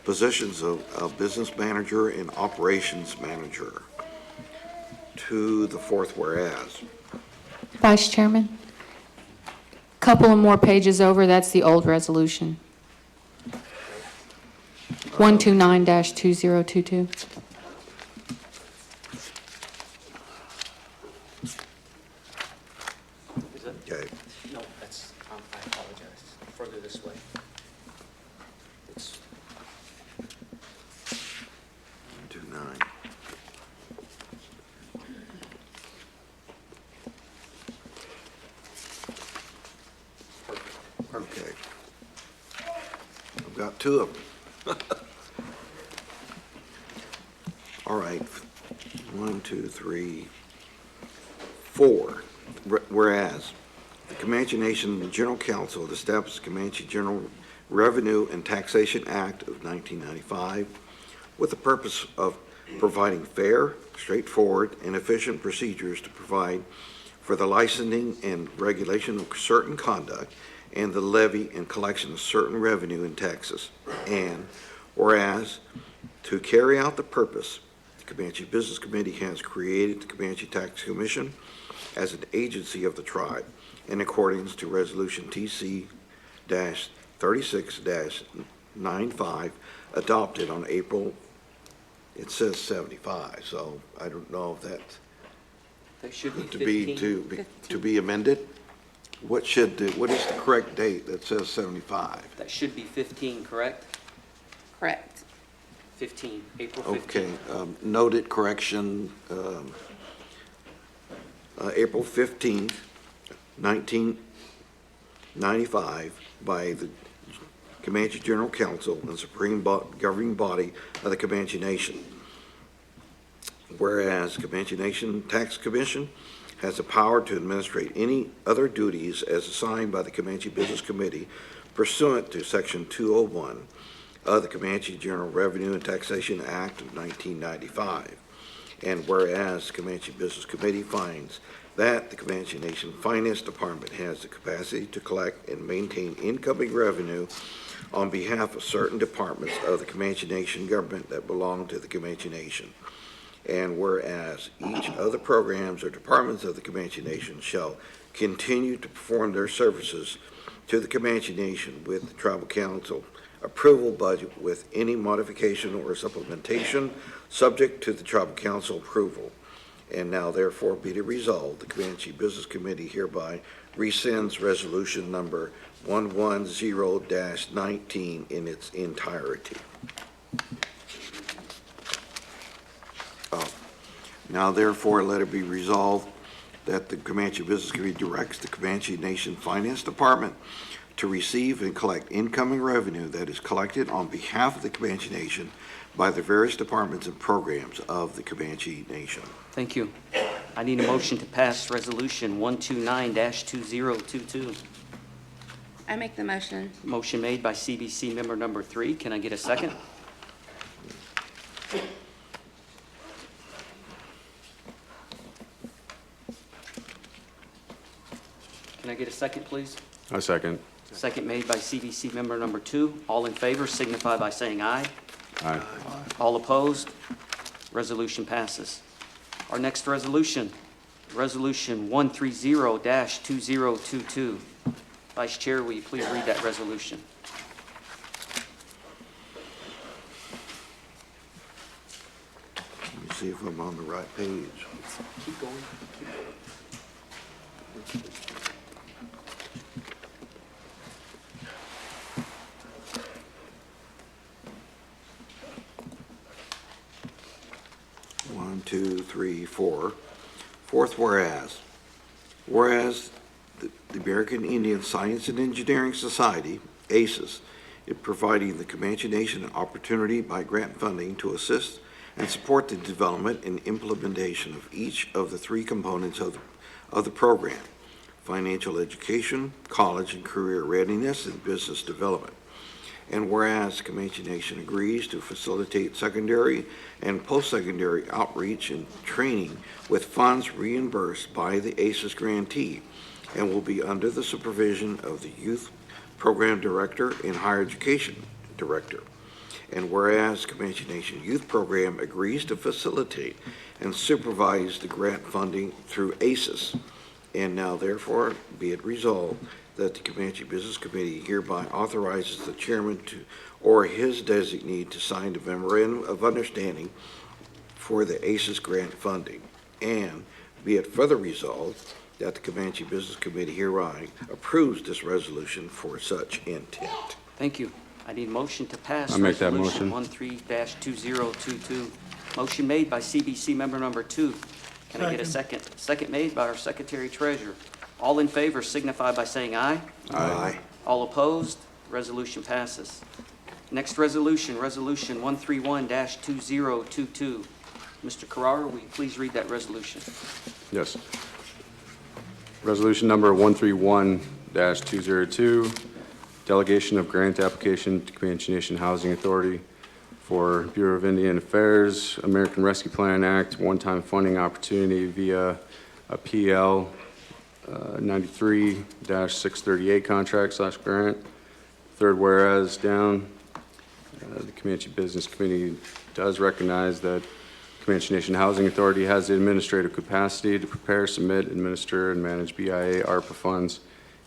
positions of business manager and operations manager. To the fourth whereas. Vice Chairman, couple of more pages over, that's the old resolution. 129-2022. Okay. No, that's, I apologize. Further this way. It's 29. Okay. I've got two of them. All right. 1, 2, 3, 4. Whereas the Comanche Nation General Council had established the Comanche General Revenue and Taxation Act of 1995 with the purpose of providing fair, straightforward, and efficient procedures to provide for the licensing and regulation of certain conduct and the levy and collection of certain revenue and taxes. And whereas to carry out the purpose, the Comanche Business Committee has created the Comanche Tax Commission as an agency of the tribe in accordance to Resolution TC-36-95 adopted on April, it says 75, so I don't know if that's That should be to 15. be amended. What is the correct date that says 75? That should be 15, correct? Correct. 15, April 15. Okay, noted correction, April 15th, 1995, by the Comanche General Council and Supreme Governing Body of the Comanche Nation. Whereas Comanche Nation Tax Commission has the power to administrate any other duties as assigned by the Comanche Business Committee pursuant to Section 201 of the Comanche General Revenue and Taxation Act of 1995. And whereas Comanche Business Committee finds that the Comanche Nation Finance Department has the capacity to collect and maintain incoming revenue on behalf of certain departments of the Comanche Nation government that belong to the Comanche Nation. And whereas each of the programs or departments of the Comanche Nation shall continue to perform their services to the Comanche Nation with the Tribal Council approval budget with any modification or supplementation subject to the Tribal Council approval. And now therefore be it resolved, the Comanche Business Committee hereby rescinds resolution number 110-19 in its entirety. Now therefore let it be resolved that the Comanche Business Committee directs the Comanche Nation Finance Department to receive and collect incoming revenue that is collected on behalf of the Comanche Nation by the various departments and programs of the Comanche Nation. Thank you. I need a motion to pass Resolution 129-2022. I make the motion. Motion made by CBC Member Number 3. Can I get a second? Can I get a second, please? I second. Second made by CBC Member Number 2. All in favor signify by saying aye. Aye. All opposed? Resolution passes. Our next resolution, Resolution 130-2022. Vice Chair, will you please read that resolution? Let me see if I'm on the right page. Keep going. 1, 2, 3, 4. Fourth whereas. Whereas the American Indian Science and Engineering Society, ACES, is providing the Comanche Nation an opportunity by grant funding to assist and support the development and implementation of each of the three components of the program: financial education, college and career readiness, and business development. And whereas Comanche Nation agrees to facilitate secondary and post-secondary outreach and training with funds reimbursed by the ACES grantee and will be under the supervision of the Youth Program Director and Higher Education Director. And whereas Comanche Nation Youth Program agrees to facilitate and supervise the grant funding through ACES, and now therefore be it resolved that the Comanche Business Committee hereby authorizes the chairman to, or his designee, to sign the memorandum of understanding for the ACES grant funding. And be it further resolved that the Comanche Business Committee hereby approves this resolution for such intent. Thank you. I need a motion to pass I'll make that Resolution motion. 13-2022. Motion made by CBC member number 2. Can I get a second? Second made by our Secretary Treasurer. All in favor signify by saying aye. Aye. All opposed? Resolution passes. Next resolution, Resolution 131-2022. Mr. Carrara, will you please read that resolution? Yes. Resolution number 131-202, delegation of grant application to Comanche Nation Housing Authority for Bureau of Indian Affairs, American Rescue Plan Act, one-time funding opportunity via a PL 93-638 contract/grant. Third whereas down, the Comanche Business Committee does recognize that Comanche Nation Housing Authority has the administrative capacity to prepare, submit, administer, and manage BIA ARPA funds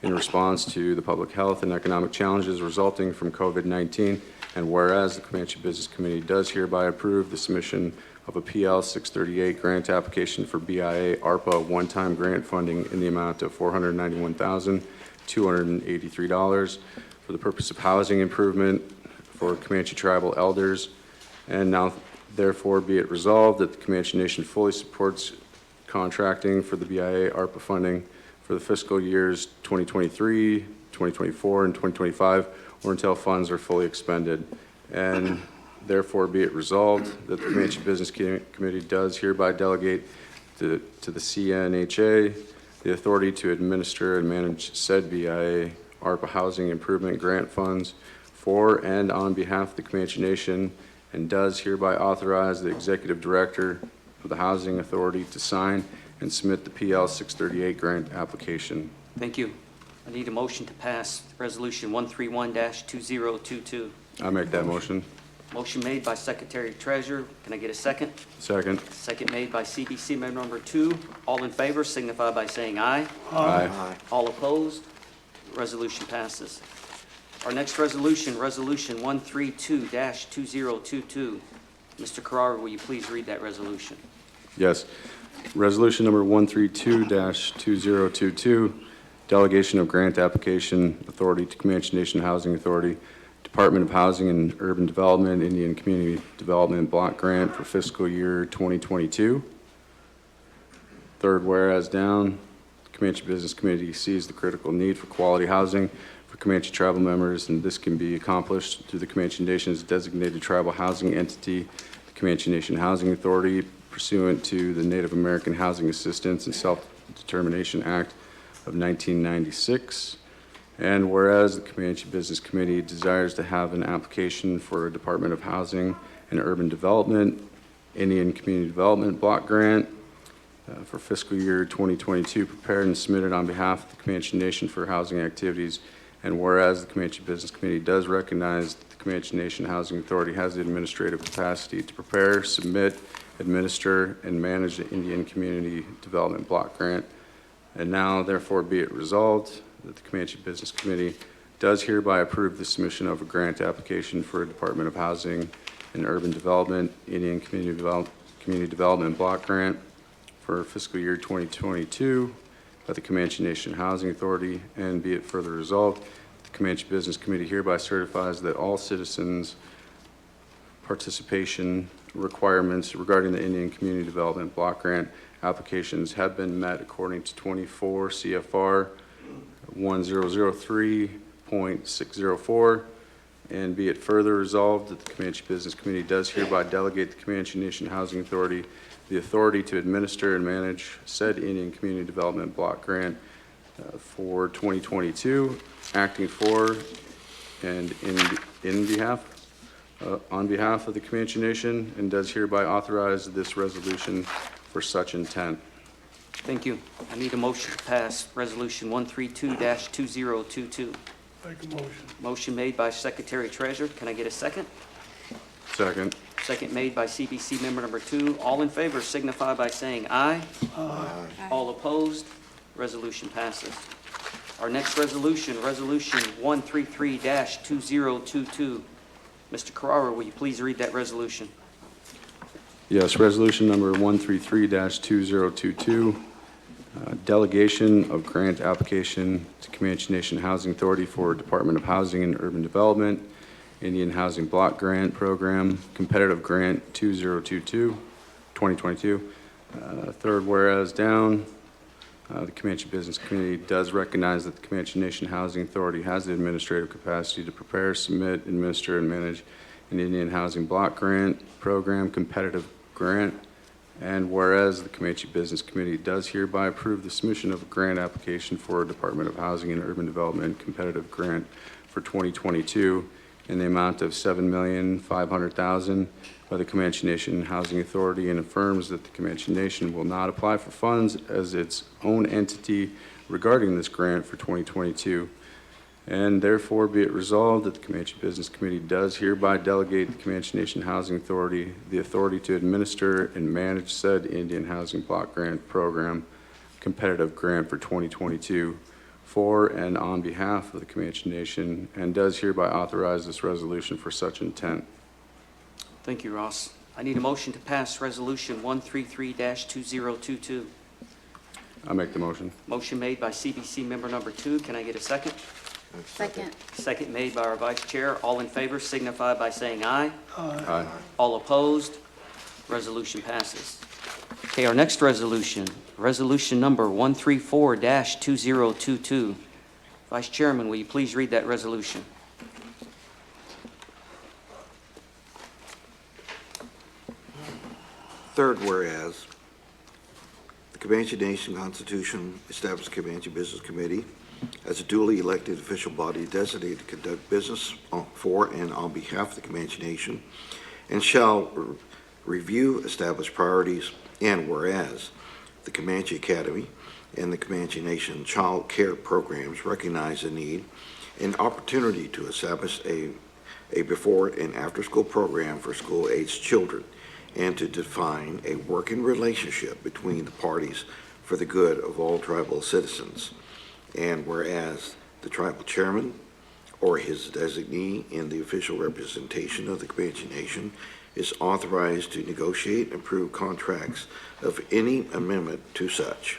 in response to the public health and economic challenges resulting from COVID-19. And whereas the Comanche Business Committee does hereby approve the submission of a PL 638 grant application for BIA ARPA one-time grant funding in the amount of $491,283 for the purpose of housing improvement for Comanche tribal elders. And now therefore be it resolved that the Comanche Nation fully supports contracting for the BIA ARPA funding for the fiscal years 2023, 2024, and 2025, or until funds are fully expended. And therefore be it resolved that the Comanche Business Committee does hereby delegate to the CNHA the authority to administer and manage said BIA ARPA housing improvement grant funds for and on behalf of the Comanche Nation, and does hereby authorize the Executive Director of the Housing Authority to sign and submit the PL 638 grant application. Thank you. I need a motion to pass Resolution 131-2022. I make that motion. Motion made by Secretary Treasurer. Can I get a second? Second. Second made by CBC member number 2. All in favor signify by saying aye. Aye. All opposed? Resolution passes. Our next resolution, Resolution 132-2022. Mr. Carrara, will you please read that resolution? Yes. Resolution number 132-2022, delegation of grant application authority to Comanche Nation Housing Authority, Department of Housing and Urban Development, Indian Community Development Block Grant for fiscal year 2022. Third whereas down, the Comanche Business Committee sees the critical need for quality housing for Comanche tribal members, and this can be accomplished through the Comanche Nation's designated tribal housing entity, the Comanche Nation Housing Authority, pursuant to the Native American Housing Assistance and Self-Determination Act of 1996. And whereas the Comanche Business Committee desires to have an application for a Department of Housing and Urban Development, Indian Community Development Block Grant for fiscal year 2022 prepared and submitted on behalf of the Comanche Nation for housing activities. And whereas the Comanche Business Committee does recognize that the Comanche Nation Housing Authority has the administrative capacity to prepare, submit, administer, and manage the Indian Community Development Block Grant. And now therefore be it resolved that the Comanche Business Committee does hereby approve the submission of a grant application for a Department of Housing and Urban Development Indian Community Development Block Grant for fiscal year 2022 by the Comanche Nation Housing Authority, and be it further resolved, the Comanche Business Committee hereby certifies that all citizens' participation requirements regarding the Indian Community Development Block Grant applications have been met according to 24 CFR 1003.604, and be it further resolved that the Comanche Business Committee does hereby delegate the Comanche Nation Housing Authority the authority to administer and manage said Indian Community Development Block Grant for 2022, acting for and in behalf, on behalf of the Comanche Nation, and does hereby authorize this resolution for such intent. Thank you. I need a motion to pass Resolution 132-2022. Make a motion. Motion made by Secretary Treasurer. Can I get a second? Second. Second made by CBC Member Number 2. All in favor signify by saying aye. Aye. All opposed? Resolution passes. Our next resolution, Resolution 133-2022. Mr. Carrara, will you please read that resolution? Yes, resolution number 133-2022, delegation of grant application to Comanche Nation Housing Authority for Department of Housing and Urban Development, Indian Housing Block Grant Program, Competitive Grant 2022. Third whereas down, the Comanche Business Committee does recognize that the Comanche Nation Housing Authority has the administrative capacity to prepare, submit, administer, and manage an Indian Housing Block Grant Program Competitive Grant, and whereas the Comanche Business Committee does hereby approve the submission of a grant application for a Department of Housing and Urban Development Competitive Grant for 2022 in the amount of $7,500,000 by the Comanche Nation Housing Authority, and affirms that the Comanche Nation will not apply for funds as its own entity regarding this grant for 2022. And therefore be it resolved that the Comanche Business Committee does hereby delegate the Comanche Nation Housing Authority the authority to administer and manage said Indian Housing Block Grant Program Competitive Grant for 2022 for and on behalf of the Comanche Nation, and does hereby authorize this resolution for such intent. Thank you, Ross. I need a motion to pass Resolution 133-2022. I make the motion. Motion made by CBC Member Number 2. Can I get a second? Second. Second made by our Vice Chair. All in favor signify by saying aye. Aye. All opposed? Resolution passes. Okay, our next resolution, Resolution Number 134-2022. Vice Chairman, will you please read that resolution? Third whereas, the Comanche Nation Constitution established the Comanche Business Committee as a duly elected official body designated to conduct business for and on behalf of the Comanche Nation, and shall review established priorities, and whereas the Comanche Academy and the Comanche Nation Child Care Programs recognize the need and opportunity to establish a before and after school program for school-aged children, and to define a working relationship between the parties for the good of all tribal citizens. And whereas the tribal chairman or his designee in the official representation of the Comanche Nation is authorized to negotiate and approve contracts of any amendment to such.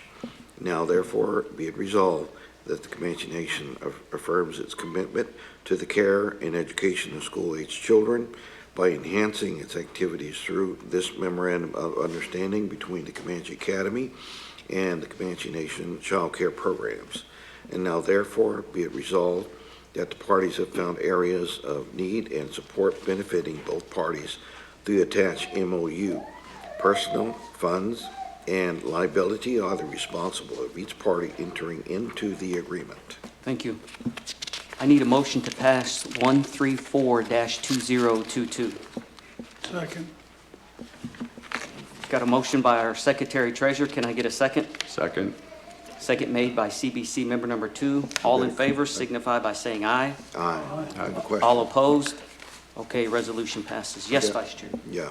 Now therefore be it resolved that the Comanche Nation affirms its commitment to the care and education of school-aged children by enhancing its activities through this memorandum of understanding between the Comanche Academy and the Comanche Nation Child Care Programs. And now therefore be it resolved that the parties have found areas of need and support benefiting both parties through attached MOU. Personnel, funds, and liability are the responsible of each party entering into the agreement. Thank you. I need a motion to pass 134-2022. Second. Got a motion by our Secretary Treasurer. Can I get a second? Second. Second made by CBC Member Number 2. All in favor signify by saying aye. Aye. I have a question. All opposed? Okay, resolution passes. Yes, Yeah. Vice Chair. Yeah.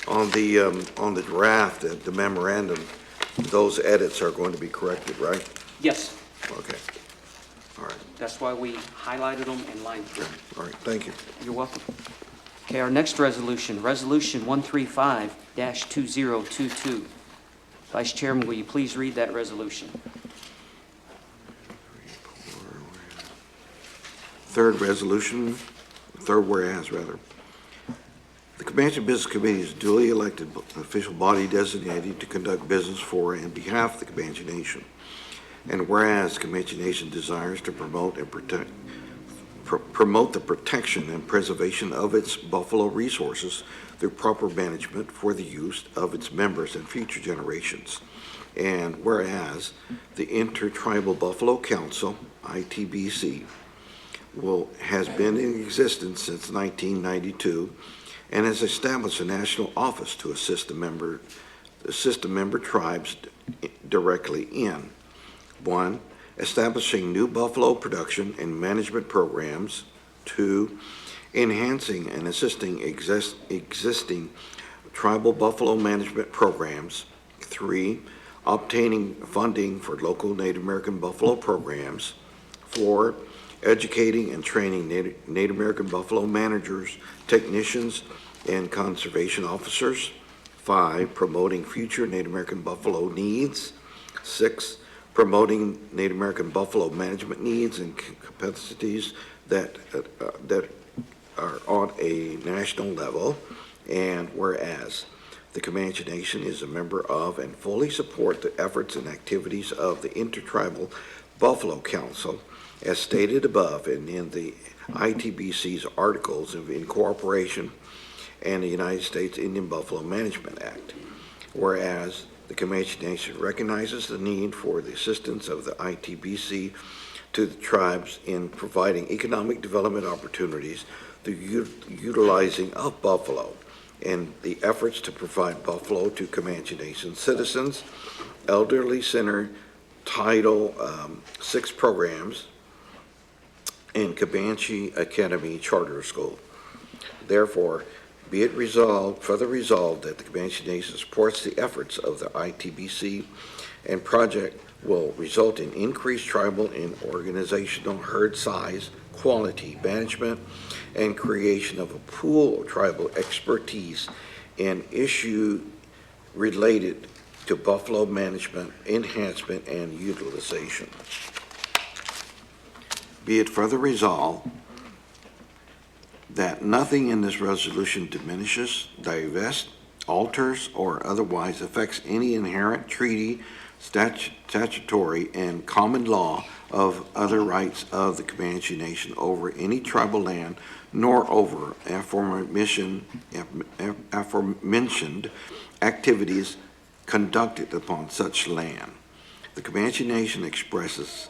On the draft, the memorandum, those edits are going to be corrected, right? Yes, Okay. All right. that's why we highlighted them and lined them. All right, thank you. You're welcome. Okay, our next resolution, Resolution 135-2022. Vice Chairman, will you please read that resolution? Third whereas, rather. The Comanche Business Committee is duly elected official body designated to conduct business for and behalf of the Comanche Nation. And whereas the Comanche Nation desires to promote the protection and preservation of its buffalo resources through proper management for the use of its members and future generations. And whereas the Intertribal Buffalo Council, ITBC, has been in existence since 1992 and has established a national office to assist the member tribes directly in 1, establishing new buffalo production and management programs. 2, enhancing and assisting existing tribal buffalo management programs. 3, obtaining funding for local Native American buffalo programs. 4, educating and training Native American buffalo managers, technicians, and conservation officers. 5, promoting future Native American buffalo needs. 6, promoting Native American buffalo management needs and capacities that are on a national level. And whereas the Comanche Nation is a member of and fully support the efforts and activities of the Intertribal Buffalo Council, as stated above and in the ITBC's Articles of Incorporation and the United States Indian Buffalo Management Act. Whereas the Comanche Nation recognizes the need for the assistance of the ITBC to the tribes in providing economic development opportunities through utilizing of buffalo and the efforts to provide buffalo to Comanche Nation citizens, elderly-centered Title VI programs, and Comanche Academy Charter School. Therefore, be it further resolved that the Comanche Nation supports the efforts of the ITBC and project will result in increased tribal and organizational herd size, quality, management, and creation of a pool of tribal expertise in issue related to buffalo management, enhancement, and utilization. Be it further resolved that nothing in this resolution diminishes, divests, alters, or otherwise affects any inherent treaty, statutory, and common law of other rights of the Comanche Nation over any tribal land, nor over aforementioned activities conducted upon such land. The Comanche Nation expressly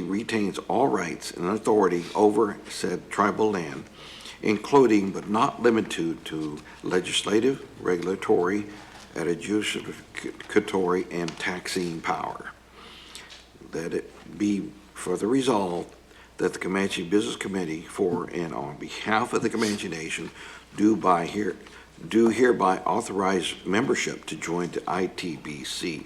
retains all rights and authority over said tribal land, including but not limited to legislative, regulatory, adjudicatory, and taxing power. That it be further resolved that the Comanche Business Committee for and on behalf of the Comanche Nation do hereby authorize membership to join the ITBC.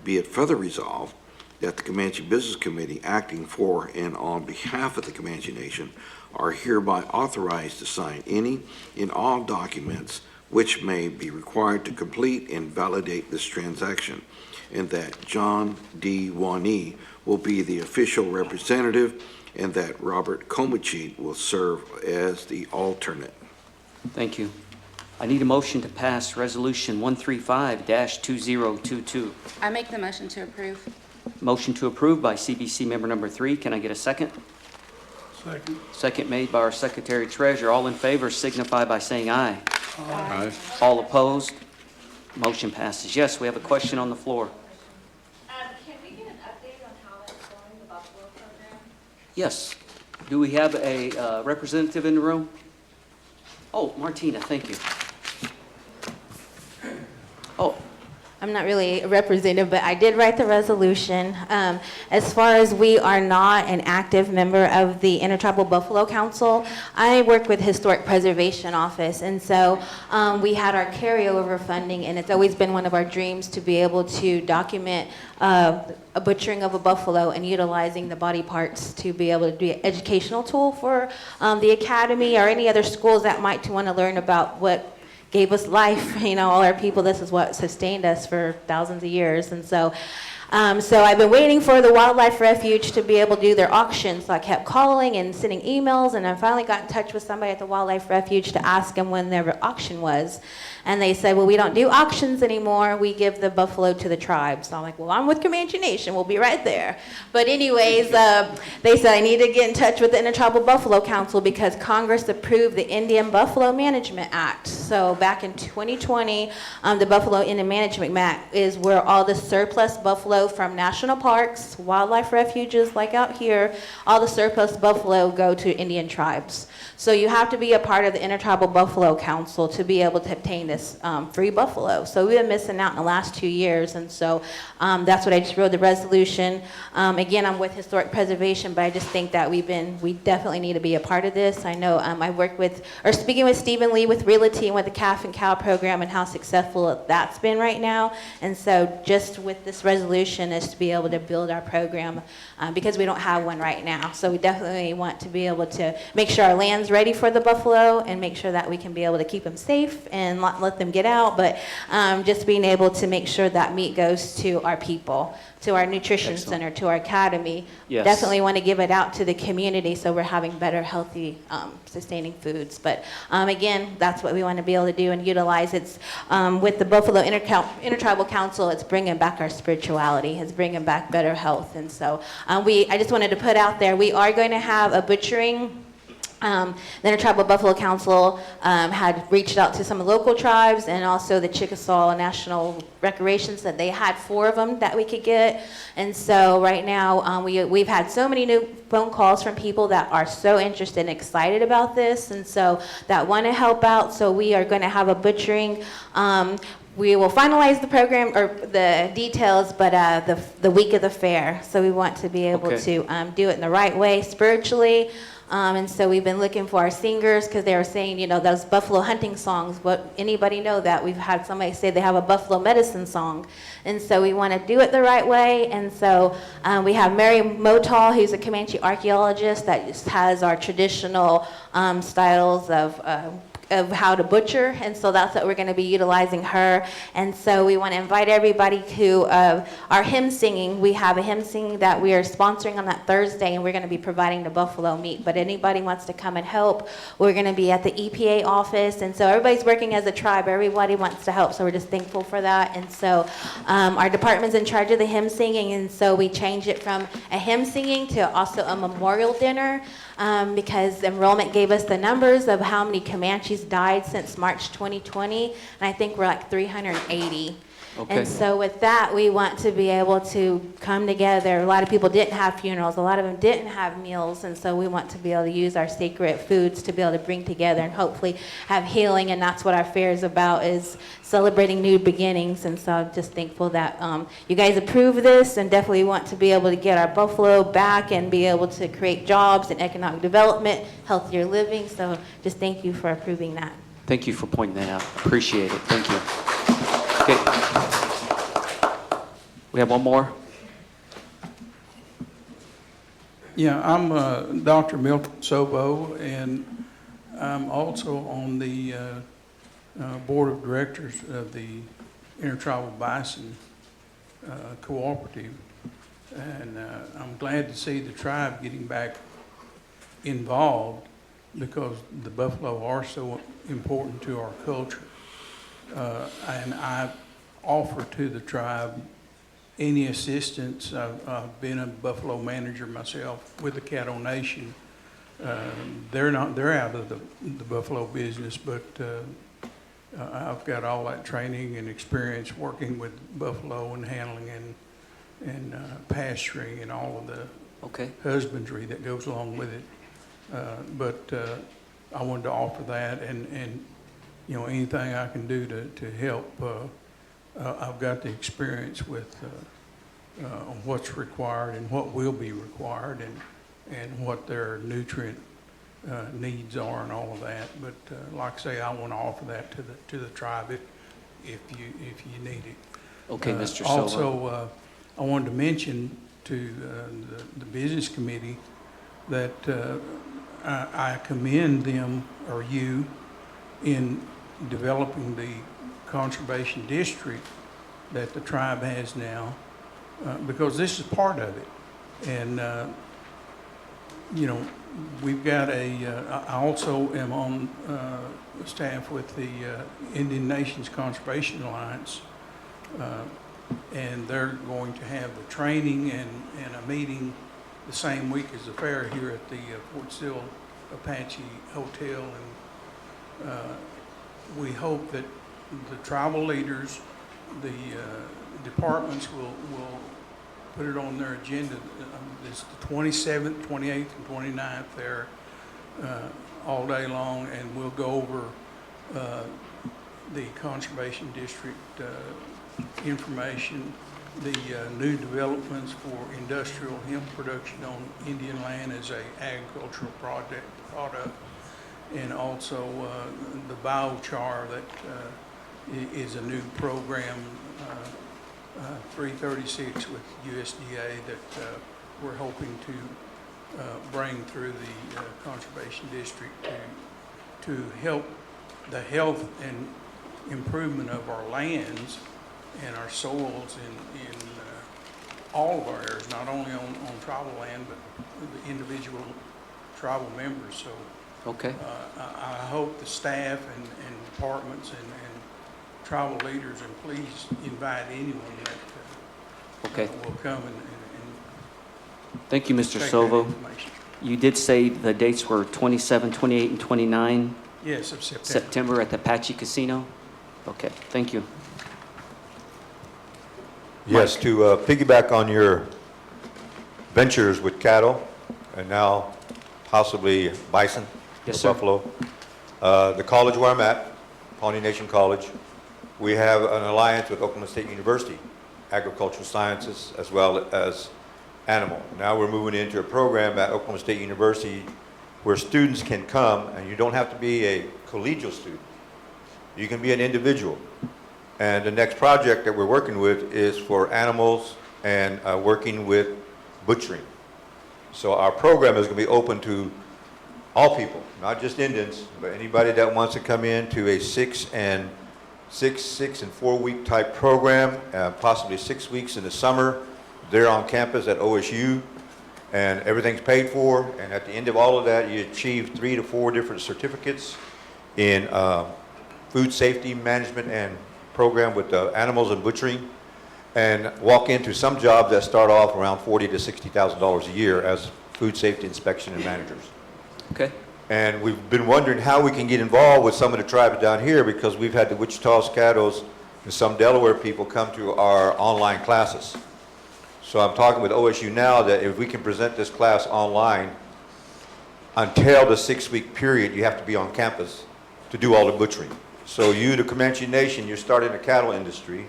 Be it further resolved that the Comanche Business Committee acting for and on behalf of the Comanche Nation are hereby authorized to sign any and all documents which may be required to complete and validate this transaction, and that John D. Wanee will be the official representative and that Robert Komachit will serve as the alternate. Thank you. I need a motion to pass Resolution 135-2022. I make the motion to approve. Motion to approve by CBC member number 3. Can I get a second? Second. Second made by our Secretary Treasurer. All in favor signify by saying aye. Aye. All opposed? Motion passes. Yes, we have a question on the floor. Can we get an update on how that's going, the Buffalo program? Yes. Do we have a representative in the room? Oh, Martina, thank you. Oh, I'm not really a representative, but I did write the resolution. As far as we are not an active member of the Intertribal Buffalo Council, I work with Historic Preservation Office, and so we had our carryover funding, and it's always been one of our dreams to be able to document a butchering of a buffalo and utilizing the body parts to be able to be an educational tool for the academy or any other schools that might want to learn about what gave us life, all our people. This is what sustained us for thousands of years. And so I've been waiting for the Wildlife Refuge to be able to do their auction. So I kept calling and sending emails, and I finally got in touch with somebody at the Wildlife Refuge to ask them when their auction was. And they said, well, we don't do auctions anymore. We give the buffalo to the tribe. So I'm like, well, I'm with Comanche Nation. We'll be right there. But anyways, they said I need to get in touch with the Intertribal Buffalo Council because Congress approved the Indian Buffalo Management Act. So back in 2020, the Buffalo Indian Management Act is where all the surplus buffalo from national parks, wildlife refuges like out here, all the surplus buffalo go to Indian tribes. So you have to be a part of the Intertribal Buffalo Council to be able to obtain this free buffalo. So we've been missing out in the last 2 years, and so that's what I just wrote the resolution. Again, I'm with Historic Preservation, but I just think that we definitely need to be a part of this. I know I worked with, or speaking with Stephen Lee with Realty and with the Calf and Cow program and how successful that's been right now. And so just with this resolution is to be able to build our program because we don't have one right now. So we definitely want to be able to make sure our land's ready for the buffalo and make sure that we can be able to keep them safe and not let them get out, but just being able to make sure that meat goes to our people, to our nutrition center, to our academy. Yes. Definitely want to give it out to the community so we're having better, healthy, sustaining foods. But again, that's what we want to be able to do and utilize. It's with the Buffalo Intertribal Council, it's bringing back our spirituality, it's bringing back better health. And so I just wanted to put out there, we are going to have a butchering. The Intertribal Buffalo Council had reached out to some local tribes and also the Chickasaw National Recreations that they had 4 of them that we could get. And so right now we've had so many new phone calls from people that are so interested and excited about this and so that want to help out. So we are going to have a butchering. We will finalize the program or the details, but the week of the fair. So we want to be able to do it in the right way spiritually. And so we've been looking for our singers because they were saying, those buffalo hunting songs. But anybody know that? We've had somebody say they have a buffalo medicine song. And so we want to do it the right way. And so we have Mary Motal, who's a Comanche archaeologist that just has our traditional styles of how to butcher, and so that's what we're going to be utilizing her. And so we want to invite everybody to our hymn singing. We have a hymn singing that we are sponsoring on that Thursday, and we're going to be providing the buffalo meat. But anybody wants to come and help, we're going to be at the EPA office, and so everybody's working as a tribe. Everybody wants to help, so we're just thankful for that. And so our department's in charge of the hymn singing, and so we changed it from a hymn singing to also a memorial dinner. Because enrollment gave us the numbers of how many Comanches died since March 2020, and I think we're like 380. Okay. And so with that, we want to be able to come together. A lot of people didn't have funerals. A lot of them didn't have meals, and so we want to be able to use our sacred foods to be able to bring together and hopefully have healing, and that's what our fair is about, is celebrating new beginnings. And so I'm just thankful that you guys approve this and definitely want to be able to get our buffalo back and be able to create jobs and economic development, healthier living. So just thank you for approving that. Thank you for pointing that out. Appreciate it. Thank you. Okay. We have one more. Yeah, I'm Dr. Milton Sobo, and I'm also on the board of directors of the Intertribal Bison Cooperative. And I'm glad to see the tribe getting back involved because the buffalo are so important to our culture. And I offer to the tribe any assistance. I've been a buffalo manager myself with the Cattle Nation. They're out of the buffalo business, but I've got all that training and experience working with buffalo and handling and pasturing and all of the husbandry that goes along with it. But I wanted to offer that and anything I can do to help I've got the experience with what's required and what will be required and what their nutrient needs are and all of that. But like I say, I want to offer that to the tribe if you need it. Okay, Mr. Silva. Also, I wanted to mention to the business committee that I commend them, or you, in developing the conservation district that the tribe has now, because this is part of it. And, you know, we've got I also am on staff with the Indian Nations Conservation Alliance, and they're going to have the training and a meeting the same week as the fair here at the Fort Sill Apache Hotel. And we hope that the tribal leaders, the departments will put it on their agenda. It's the 27th, 28th, and 29th there all day long, and we'll go over the Conservation District information, the new developments for industrial hemp production on Indian land as a agricultural product, and also the biochar that is a new program, 336 with USDA that we're hoping to bring through the Conservation District to help the health and improvement of our lands and our soils in all of our areas, not only on tribal land, but the individual tribal members. So Okay. I hope the staff and departments and tribal leaders, and please invite anyone that Okay. will come and Thank you, Mr. take that Silva. information. You did say the dates were 27, 28, and 29 Yes, of September. September at the Apache Casino? Okay, thank you. Yes, to piggyback on your ventures with cattle and now possibly bison, Yes, or sir. buffalo. The college where I'm at, Pawnee Nation College, we have an alliance with Oklahoma State University, agricultural sciences as well as animal. Now we're moving into a program at Oklahoma State University where students can come, and you don't have to be a collegial student. You can be an individual. And the next project that we're working with is for animals and working with butchering. So our program is going to be open to all people, not just Indians, but anybody that wants to come into a 6 and 4 week type program, possibly 6 weeks in the summer. They're on campus at OSU, and everything's paid for. And at the end of all of that, you achieve 3 to 4 different certificates in food safety management and program with animals and butchering, and walk into some jobs that start off around $40,000 to $60,000 a year as food safety inspection and managers. Okay. And we've been wondering how we can get involved with some of the tribes down here, because we've had the Wichita Scatos and some Delaware people come to our online classes. So I'm talking with OSU now that if we can present this class online, until the 6 week period, you have to be on campus to do all the butchering. So you, the Comanche Nation, you're starting a cattle industry.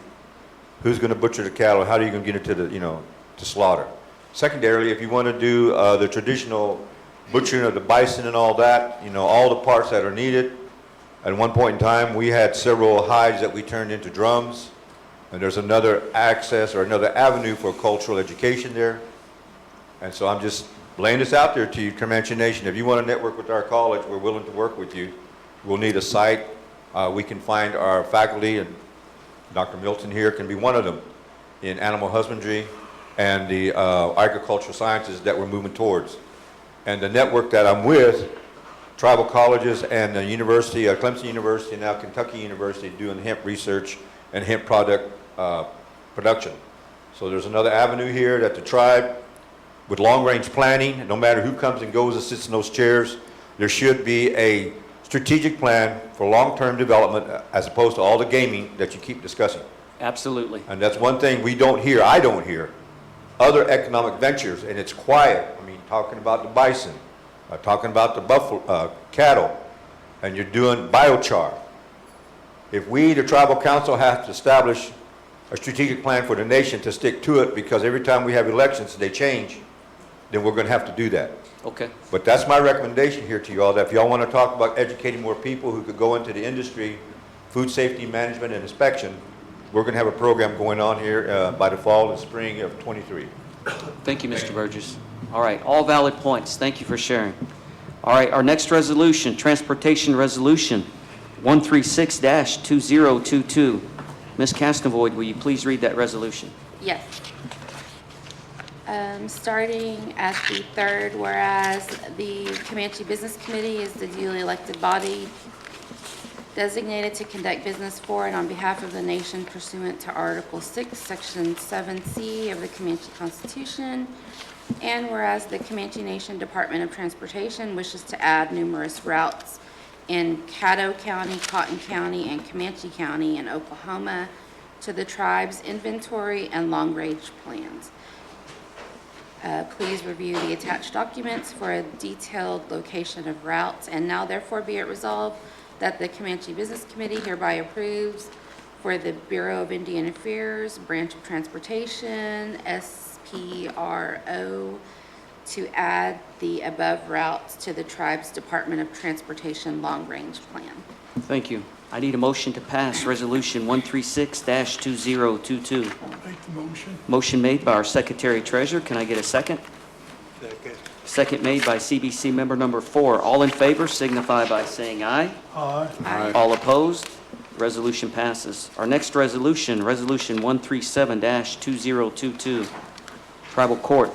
Who's going to butcher the cattle? How are you going to get it to the, to slaughter? Secondarily, if you want to do the traditional butchering of the bison and all that, all the parts that are needed. At one point in time, we had several hides that we turned into drums, and there's another access or another avenue for cultural education there. And so I'm just laying this out there to you, Comanche Nation. If you want to network with our college, we're willing to work with you. We'll need a site. We can find our faculty, and Dr. Milton here can be one of them, in animal husbandry and the agricultural sciences that we're moving towards. And the network that I'm with, tribal colleges and the university, Clemson University, and now Kentucky University, doing hemp research and hemp product production. So there's another avenue here that the tribe, with long-range planning, no matter who comes and goes and sits in those chairs, there should be a strategic plan for long-term development as opposed to all the gaming that you keep discussing. Absolutely. And that's one thing we don't hear, I don't hear, other economic ventures, and it's quiet. I mean, talking about the bison, talking about the buffalo, cattle, and you're doing biochar. If we, the tribal council, have to establish a strategic plan for the nation to stick to it, because every time we have elections, they change, then we're going to have to do that. Okay. But that's my recommendation here to you all, that if y'all want to talk about educating more people who could go into the industry, food safety management and inspection, we're going to have a program going on here by the fall and spring of '23. Thank you, Mr. Burgess. All right, all valid points. Thank you for sharing. All right, our next resolution, Transportation Resolution 136-2022. Ms. Castavoid, will you please read that resolution? Yes. Starting at the third, whereas the Comanche Business Committee is the duly elected body designated to conduct business for and on behalf of the nation pursuant to Article 6, Section 7C of the Comanche Constitution, and whereas the Comanche Nation Department of Transportation wishes to add numerous routes in Caddo County, Cotton County, and Comanche County in Oklahoma to the tribe's inventory and long-range plans. Please review the attached documents for a detailed location of routes, and now therefore be it resolved that the Comanche Business Committee hereby approves for the Bureau of Indian Affairs, Branch of Transportation, SPRO, to add the above routes to the tribe's Department of Transportation long-range plan. Thank you. I need a motion to pass Resolution 136-2022. Make the motion. Motion made by our Secretary Treasurer. Can I get a second? Second. Second made by CBC member number 4. All in favor signify by saying aye. Aye. All opposed? Resolution passes. Our next resolution, Resolution 137-2022, Tribal Court.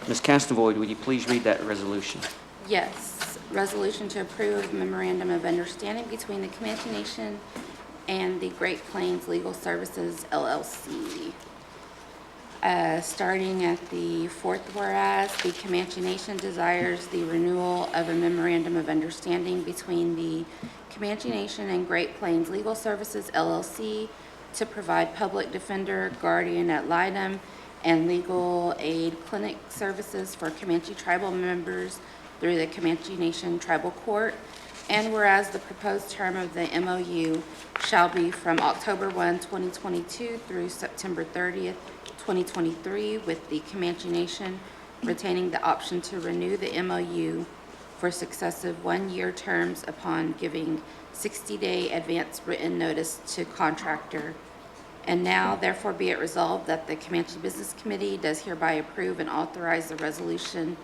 Ms. Castavoid, would you please read that resolution? Yes, resolution to approve memorandum of understanding between the Comanche Nation and the Great Plains Legal Services, LLC. Starting at the fourth whereas, the Comanche Nation desires the renewal of a memorandum of understanding between the Comanche Nation and Great Plains Legal Services, LLC, to provide public defender, guardian ad litem, and legal aid clinic services for Comanche tribal members through the Comanche Nation Tribal Court. And whereas the proposed term of the MOU shall be from October 1, 2022 through September 30th, 2023, with the Comanche Nation retaining the option to renew the MOU for successive one-year terms upon giving 60-day advance written notice to contractor. And now, therefore, be it resolved that the Comanche Business Committee does hereby approve and authorize the resolution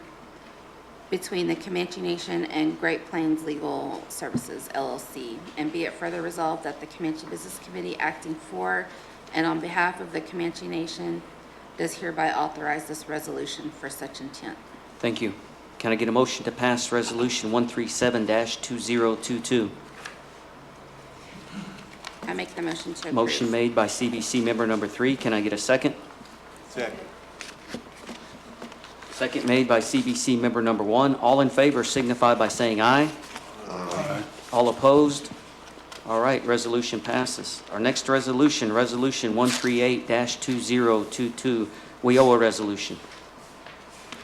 between the Comanche Nation and Great Plains Legal Services, LLC. And be it further resolved that the Comanche Business Committee, acting for and on behalf of the Comanche Nation, does hereby authorize this resolution for such intent. Thank you. Can I get a motion to pass Resolution 137-2022? I make the motion to approve. Motion made by CBC member number 3. Can I get a second? Second. Second made by CBC member number 1. All in favor signify by saying aye. Aye. All opposed? All right, resolution passes. Our next resolution, Resolution 138-2022, WIOA resolution.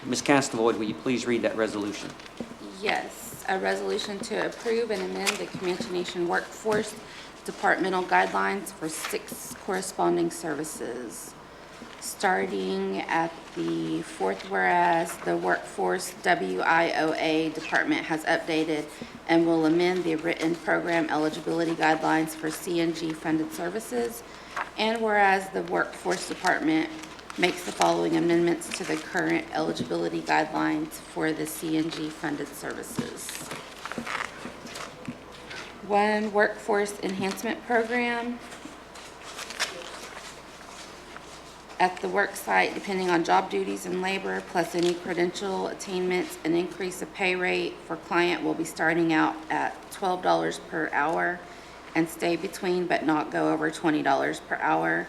Ms. Castavoid, will you please read that resolution? Yes, a resolution to approve and amend the Comanche Nation Workforce Departmental Guidelines for 6 corresponding services. Starting at the fourth whereas, the Workforce WIOA Department has updated and will amend the written program eligibility guidelines for CNG funded services. And whereas the Workforce Department makes the following amendments to the current eligibility guidelines for the CNG funded services. 1, Workforce Enhancement Program. At the work site, depending on job duties and labor, plus any credential attainments, an increase of pay rate for client will be starting out at $12 per hour and stay between but not go over $20 per hour.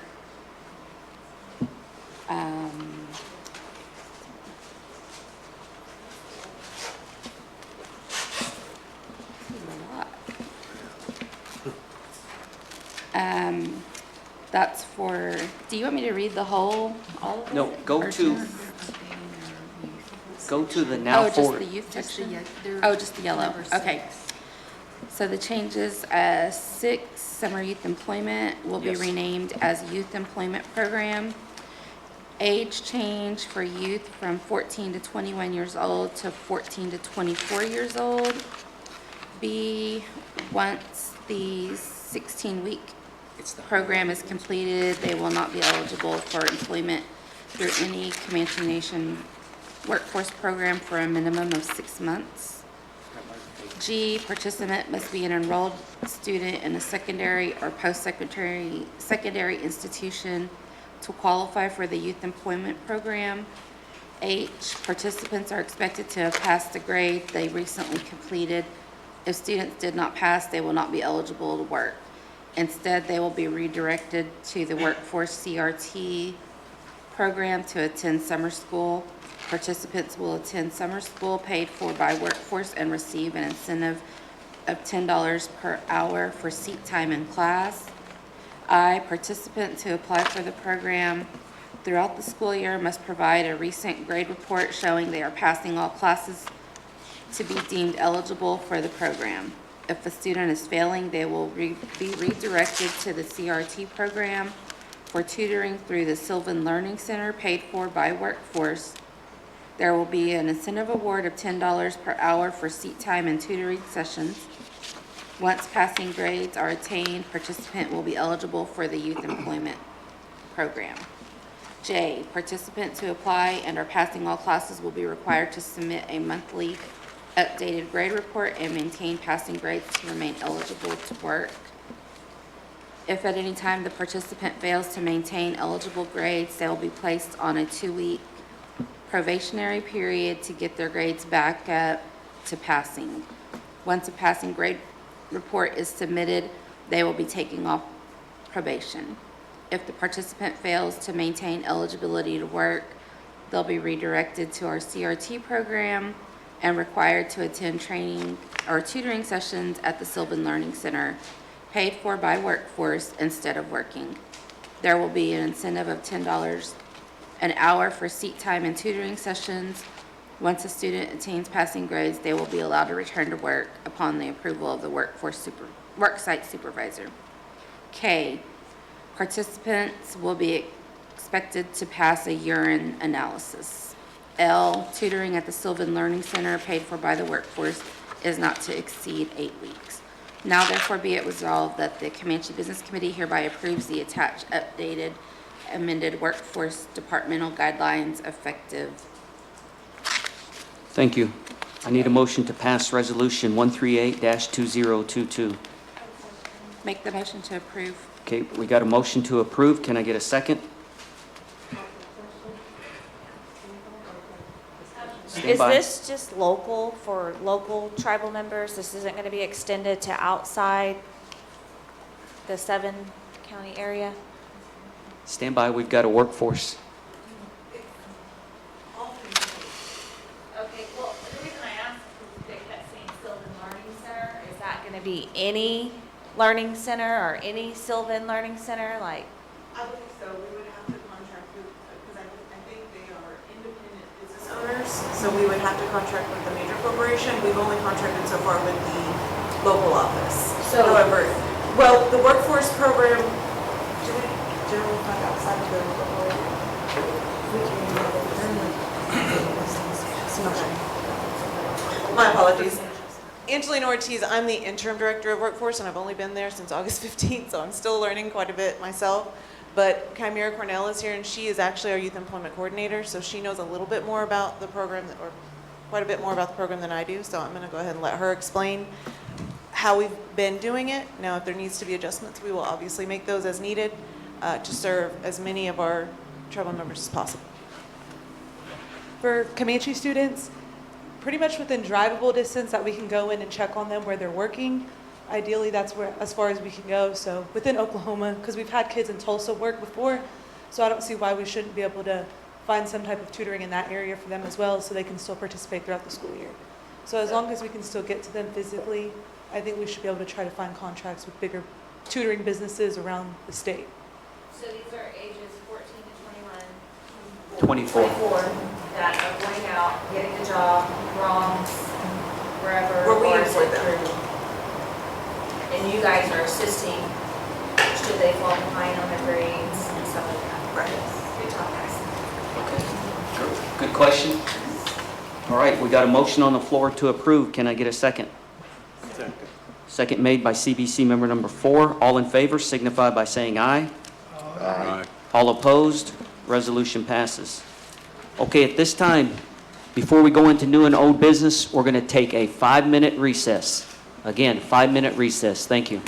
That's for, do you want me to read the whole, all of it? No, go Or to the now Oh, just forward. the youth section? Oh, just the yellow, okay. So the changes, 6, summer youth employment will be Yes. renamed as youth employment program. Age change for youth from 14 to 21 years old to 14 to 24 years old. B, once the 16-week program is completed, they will not be eligible for employment through any Comanche Nation workforce program for a minimum of 6 months. G, participant must be an enrolled student in a secondary or post-secondary institution to qualify for the youth employment program. H, participants are expected to have passed the grade they recently completed. If students did not pass, they will not be eligible to work. Instead, they will be redirected to the workforce CRT program to attend summer school. Participants will attend summer school paid for by workforce and receive an incentive of $10 per hour for seat time in class. I, participants who apply for the program throughout the school year must provide a recent grade report showing they are passing all classes to be deemed eligible for the program. If a student is failing, they will be redirected to the CRT program for tutoring through the Sylvan Learning Center paid for by workforce. There will be an incentive award of $10 per hour for seat time and tutoring sessions. Once passing grades are attained, participant will be eligible for the youth employment program. J, participants who apply and are passing all classes will be required to submit a monthly updated grade report and maintain passing grades to remain eligible to work. If at any time the participant fails to maintain eligible grades, they will be placed on a 2-week probationary period to get their grades back up to passing. Once a passing grade report is submitted, they will be taking off probation. If the participant fails to maintain eligibility to work, they'll be redirected to our CRT program and required to attend training or tutoring sessions at the Sylvan Learning Center, paid for by workforce instead of working. There will be an incentive of $10 an hour for seat time and tutoring sessions. Once a student attains passing grades, they will be allowed to return to work upon the approval of the worksite supervisor. K, participants will be expected to pass a urine analysis. L, tutoring at the Sylvan Learning Center paid for by the workforce is not to exceed 8 weeks. Now therefore be it resolved that the Comanche Business Committee hereby approves the attached updated amended workforce departmental guidelines effective. Thank you. I need a motion to pass Resolution 138-2022. Make the motion to approve. Okay, we got a motion to approve. Can I get a second? Stand Is by. this just local for local tribal members? This isn't going to be extended to outside the 7-county area? Stand by, we've got a workforce. Okay, well, the reason I asked is they kept saying Sylvan Learning Center. Is that going to be any learning center or any Sylvan Learning Center? Like, I believe so. We would have to contract with, because I think they are independent business owners. So we would have to contract with the major corporation. We've only contracted so far with the local office. So- However, well, the workforce program, do we generally fund outside of the local area? My apologies. Angelina Ortiz, I'm the interim director of workforce, and I've only been there since August 15th, so I'm still learning quite a bit myself. But Chimera Cornell is here, and she is actually our youth employment coordinator, so she knows a little bit more about the program, or quite a bit more about the program than I do, so I'm going to go ahead and let her explain how we've been doing it. Now, if there needs to be adjustments, we will obviously make those as needed to serve as many of our tribal members as possible. For Comanche students, pretty much within drivable distance that we can go in and check on them where they're working. Ideally, that's where, as far as we can go. So within Oklahoma, because we've had kids in Tulsa work before, so I don't see why we shouldn't be able to find some type of tutoring in that area for them as well, so they can still participate throughout the school year. So as long as we can still get to them physically, I think we should be able to try to find contracts with bigger tutoring businesses around the state. so these are ages 14 to 24. 24 that are going out, getting a job, Bronx, wherever. Where we or is employ it them. through- and you guys are assisting should they fall behind on their grades and stuff like that. Right. Good job, guys. Okay. Good question. All right, we got a motion on the floor to approve. Can I get a second? Second. Second made by CBC member number 4. All in favor signify by saying aye. Aye. All opposed? Resolution passes. Okay, at this time, before we go into new and old business, we're going to take a 5-minute recess. Again, 5-minute recess. Thank you.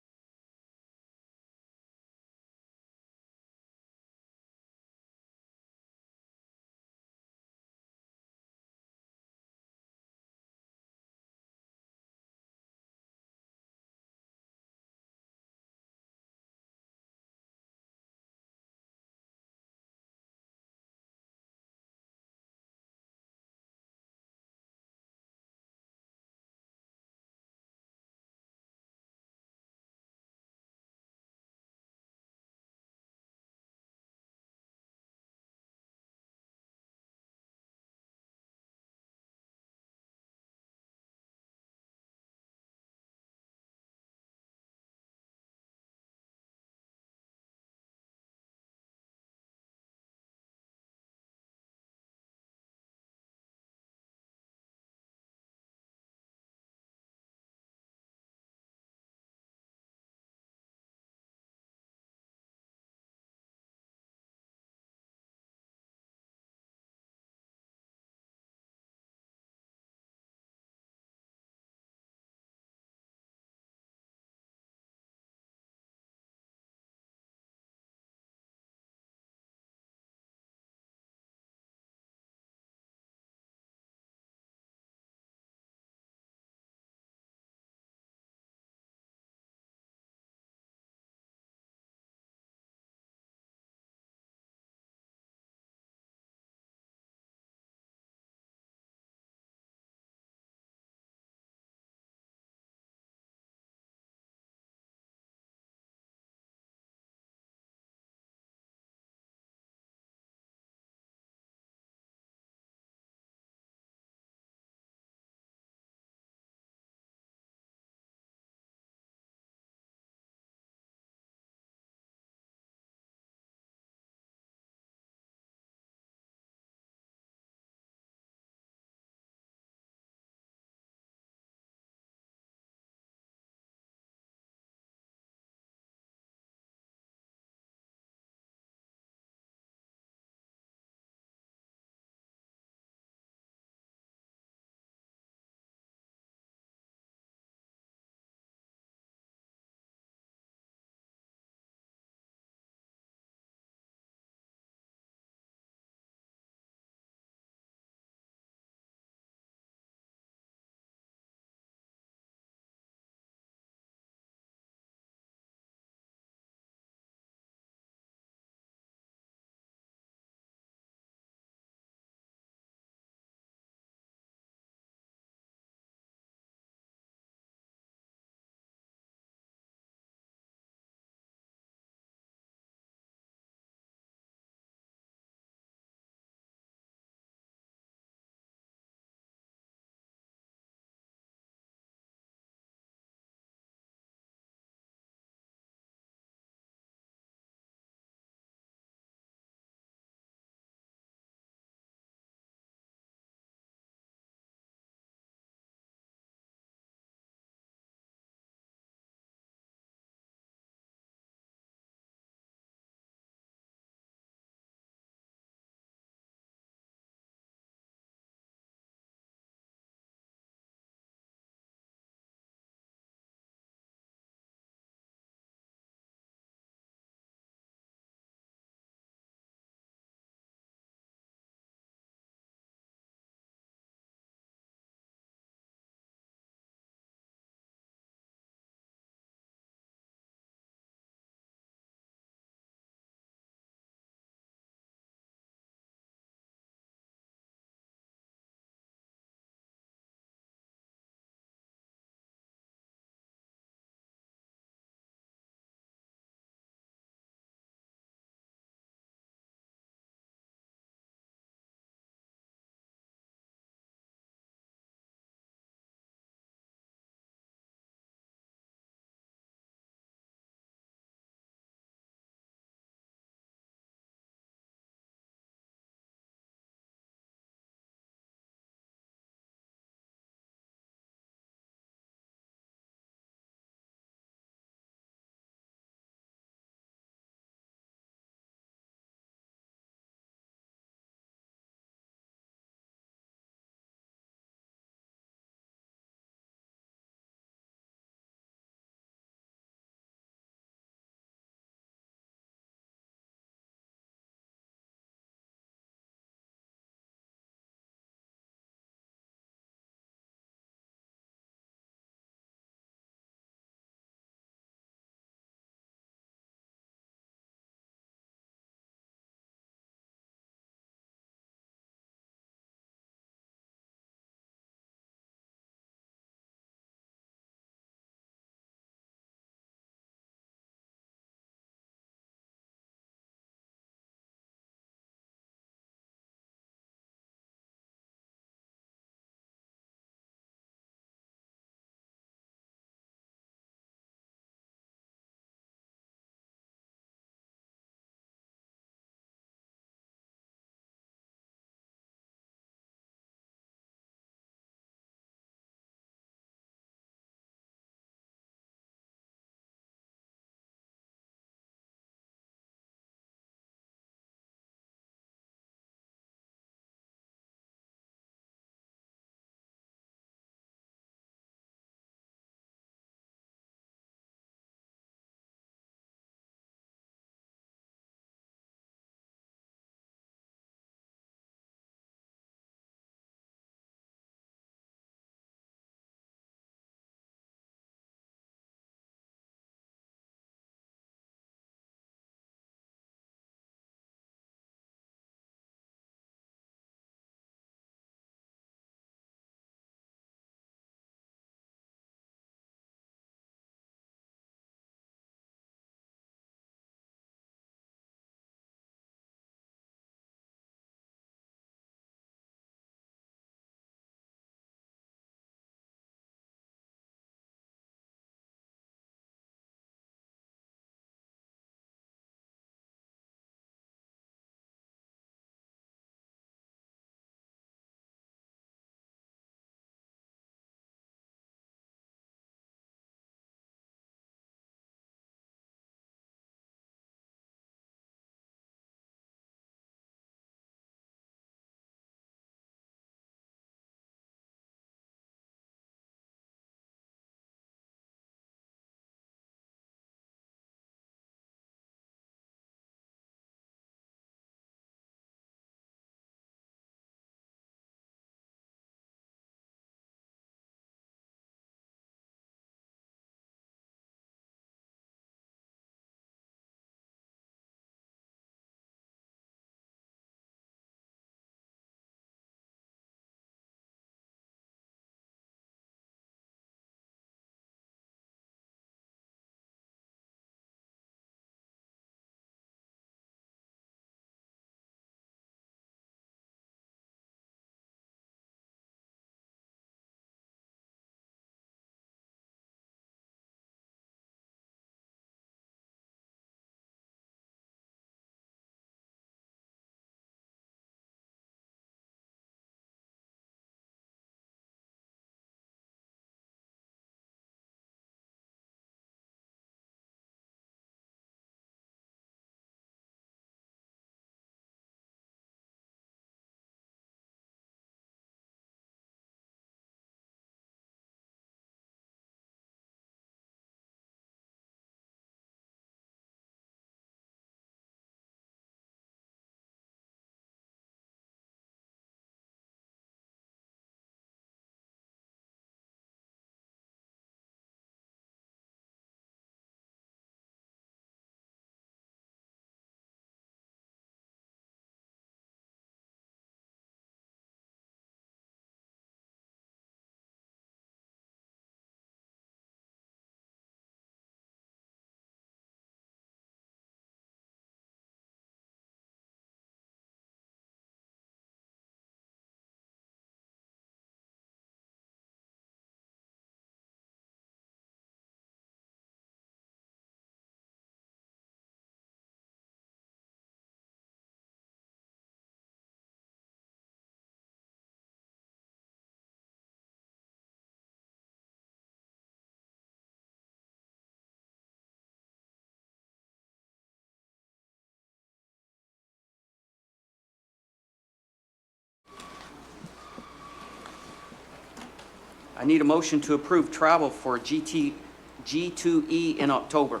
I need a motion to approve travel for G2E in October.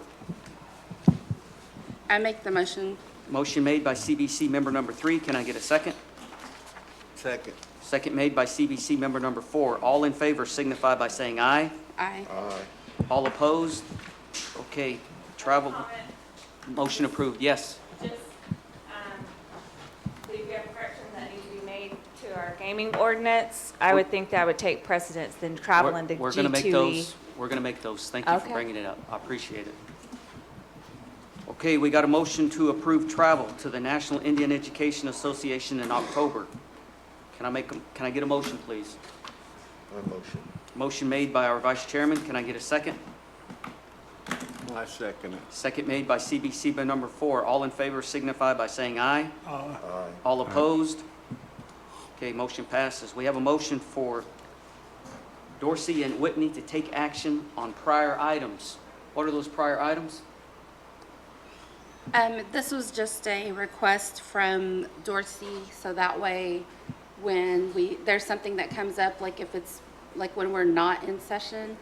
I make the motion. Motion made by CBC member number 3. Can I get a second? Second. Second made by CBC member number 4. All in favor signify by saying aye. Aye. Aye. All opposed? Okay, travel, motion approved. Yes. Just, if you have corrections that need to be made to our gaming ordinance, I would think that would take precedence than traveling to We're gonna make G2E. those. We're gonna make those. Thank you for Okay. bringing it up. I appreciate it. Okay, we got a motion to approve travel to the National Indian Education Association in October. Can I get a motion, please? My motion. Motion made by our vice chairman. Can I get a second? I second it. Second made by CBC by number 4. All in favor signify by saying aye. Aye. All opposed? Okay, motion passes. We have a motion for Dorsey and Whitney to take action on prior items. What are those prior items? This was just a request from Dorsey, so that way when there's something that comes up, like if it's, like when we're not in session,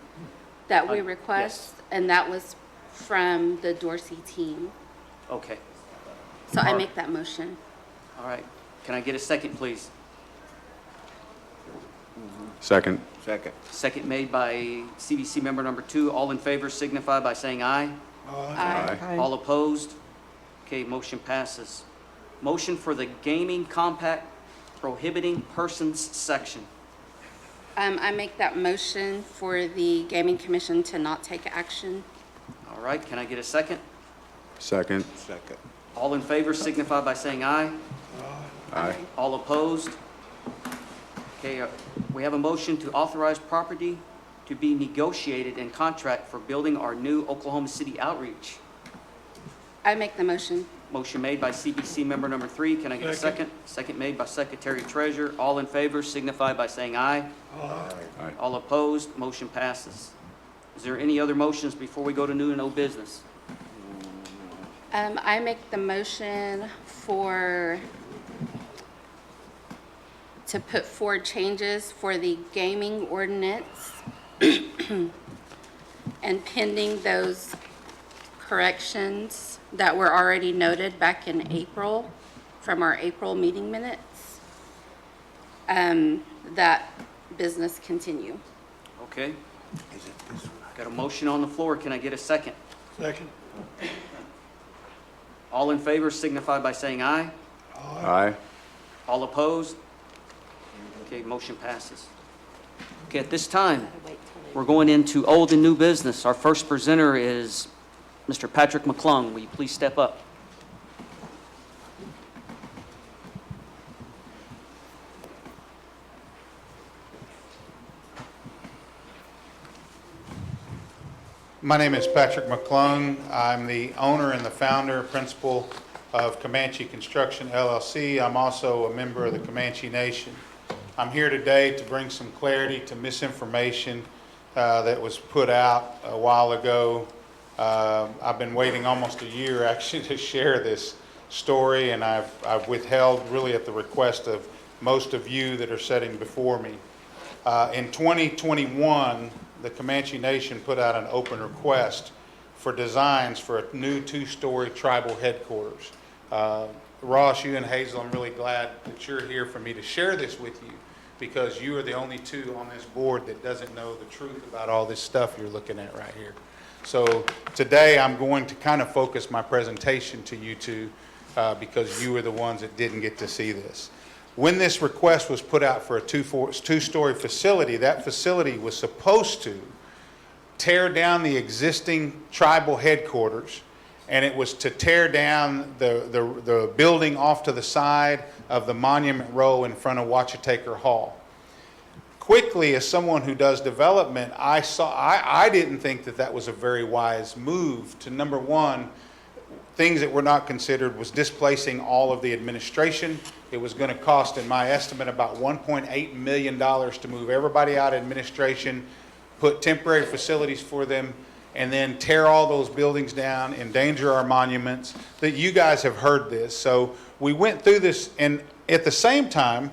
that we request, and that was from the Dorsey team. Okay, So I make that motion. all right. Can I get a second, please? Second. Second. Second made by CBC member number 2. All in favor signify by saying aye. Aye. All opposed? Okay, motion passes. Motion for the gaming compact prohibiting persons section. I make that motion for the gaming commission to not take action. All right, can I get a second? Second. Second. All in favor signify by saying aye. Aye. All opposed? Okay, we have a motion to authorize property to be negotiated and contract for building our new Oklahoma City outreach. I make the motion. Motion made by CBC member number 3. Can I get a second? Second made by Secretary Treasurer. All in favor signify by saying aye. Aye. All opposed? Motion passes. Is there any other motions before we go to new and old business? I make the motion to put forward changes for the gaming ordinance and pending those corrections that were already noted back in April from our April meeting minutes, that business continue. Okay. Got a motion on the floor. Can I get a second? Second. All in favor signify by saying aye. Aye. All opposed? Okay, motion passes. Okay, at this time, we're going into old and new business. Our first presenter is Mr. Patrick McClung. Will you please step up? My name is Patrick McClung. I'm the owner and the founder, principal of Comanche Construction LLC. I'm also a member of the Comanche Nation. I'm here today to bring some clarity to misinformation that was put out a while ago. I've been waiting almost a year actually to share this story, and I've withheld really at the request of most of you that are sitting before me. In 2021, the Comanche Nation put out an open request for designs for a new 2-story tribal headquarters. Ross, you and Hazel, I'm really glad that you're here for me to share this with you, because you are the only two on this board that doesn't know the truth about all this stuff you're looking at right here. So today I'm going to kind of focus my presentation to you two because you are the ones that didn't get to see this. When this request was put out for a 2-story facility, that facility was supposed to tear down the existing tribal headquarters, and it was to tear down the building off to the side of the Monument Row in front of Watchataker Hall. Quickly, as someone who does development, I didn't think that that was a very wise move to, number one, things that were not considered was displacing all of the administration. It was going to cost, in my estimate, about $1.8 million to move everybody out of administration, put temporary facilities for them, and then tear all those buildings down, endanger our monuments. That you guys have heard this. So we went through this, and at the same time,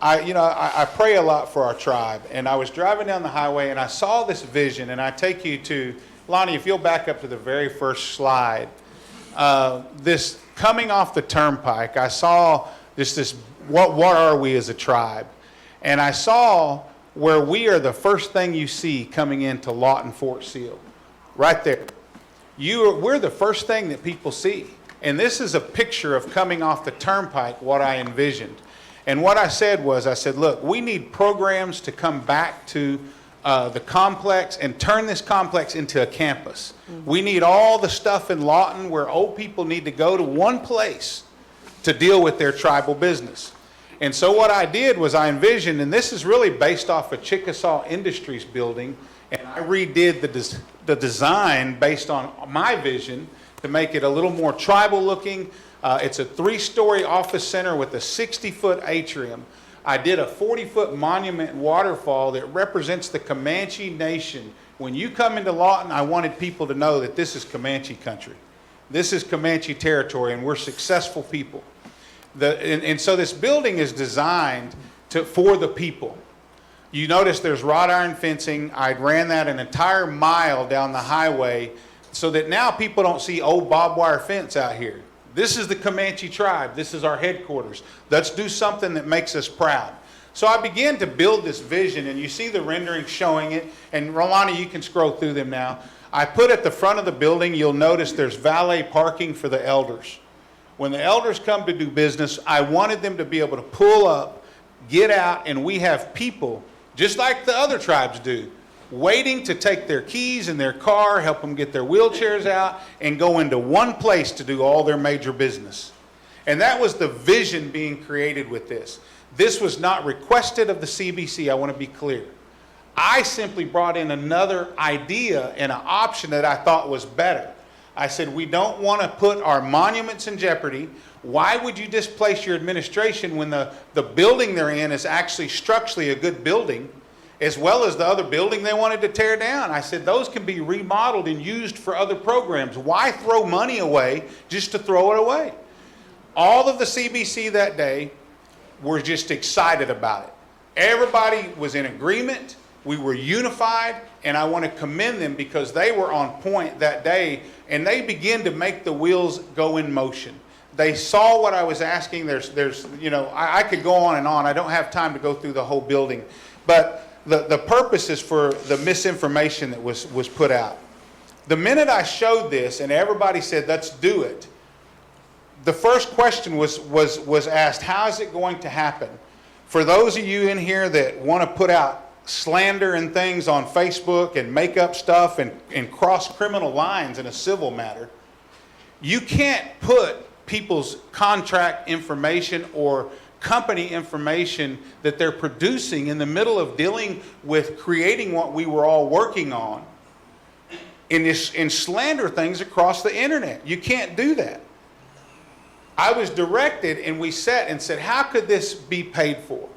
I pray a lot for our tribe, and I was driving down the highway and I saw this vision, and I take you to, Lonnie, if you'll back up to the very first slide, this coming off the turnpike, I saw what are we as a tribe? And I saw where we are the first thing you see coming into Lawton Fort Sill, right there. We're the first thing that people see. And this is a picture of coming off the turnpike, what I envisioned. And what I said was, look, we need programs to come back to the complex and turn this complex into a campus. We need all the stuff in Lawton where old people need to go to one place to deal with their tribal business. And so what I did was I envisioned, and this is really based off a Chickasaw Industries building, and I redid the design based on my vision to make it a little more tribal looking. It's a 3-story office center with a 60-foot atrium. I did a 40-foot monument waterfall that represents the Comanche Nation. When you come into Lawton, I wanted people to know that this is Comanche country. This is Comanche territory, and we're successful people. And so this building is designed for the people. You notice there's wrought iron fencing. I ran that an entire mile down the highway so that now people don't see old barbed wire fence out here. This is the Comanche tribe. This is our headquarters. Let's do something that makes us proud. So I began to build this vision, and you see the rendering showing it. And Rolani, you can scroll through them now. I put at the front of the building, you'll notice there's valet parking for the elders. When the elders come to do business, I wanted them to be able to pull up, get out, and we have people, just like the other tribes do, waiting to take their keys in their car, help them get their wheelchairs out, and go into one place to do all their major business. And that was the vision being created with this. This was not requested of the CBC, I want to be clear. I simply brought in another idea and an option that I thought was better. I said, we don't want to put our monuments in jeopardy. Why would you displace your administration when the building they're in is actually structurally a good building, as well as the other building they wanted to tear down? I said, those can be remodeled and used for other programs. Why throw money away just to throw it away? All of the CBC that day were just excited about it. Everybody was in agreement. We were unified, and I want to commend them because they were on point that day, and they began to make the wheels go in motion. They saw what I was asking. I could go on and on. I don't have time to go through the whole building, but the purpose is for the misinformation that was put out. The minute I showed this and everybody said, let's do it, the first question was asked, how is it going to happen? For those of you in here that want to put out slander and things on Facebook and make up stuff and cross criminal lines in a civil matter, you can't put people's contract information or company information that they're producing in the middle of dealing with creating what we were all working on and slander things across the internet. You can't do that. I was directed, and we sat and said, how could this be paid for?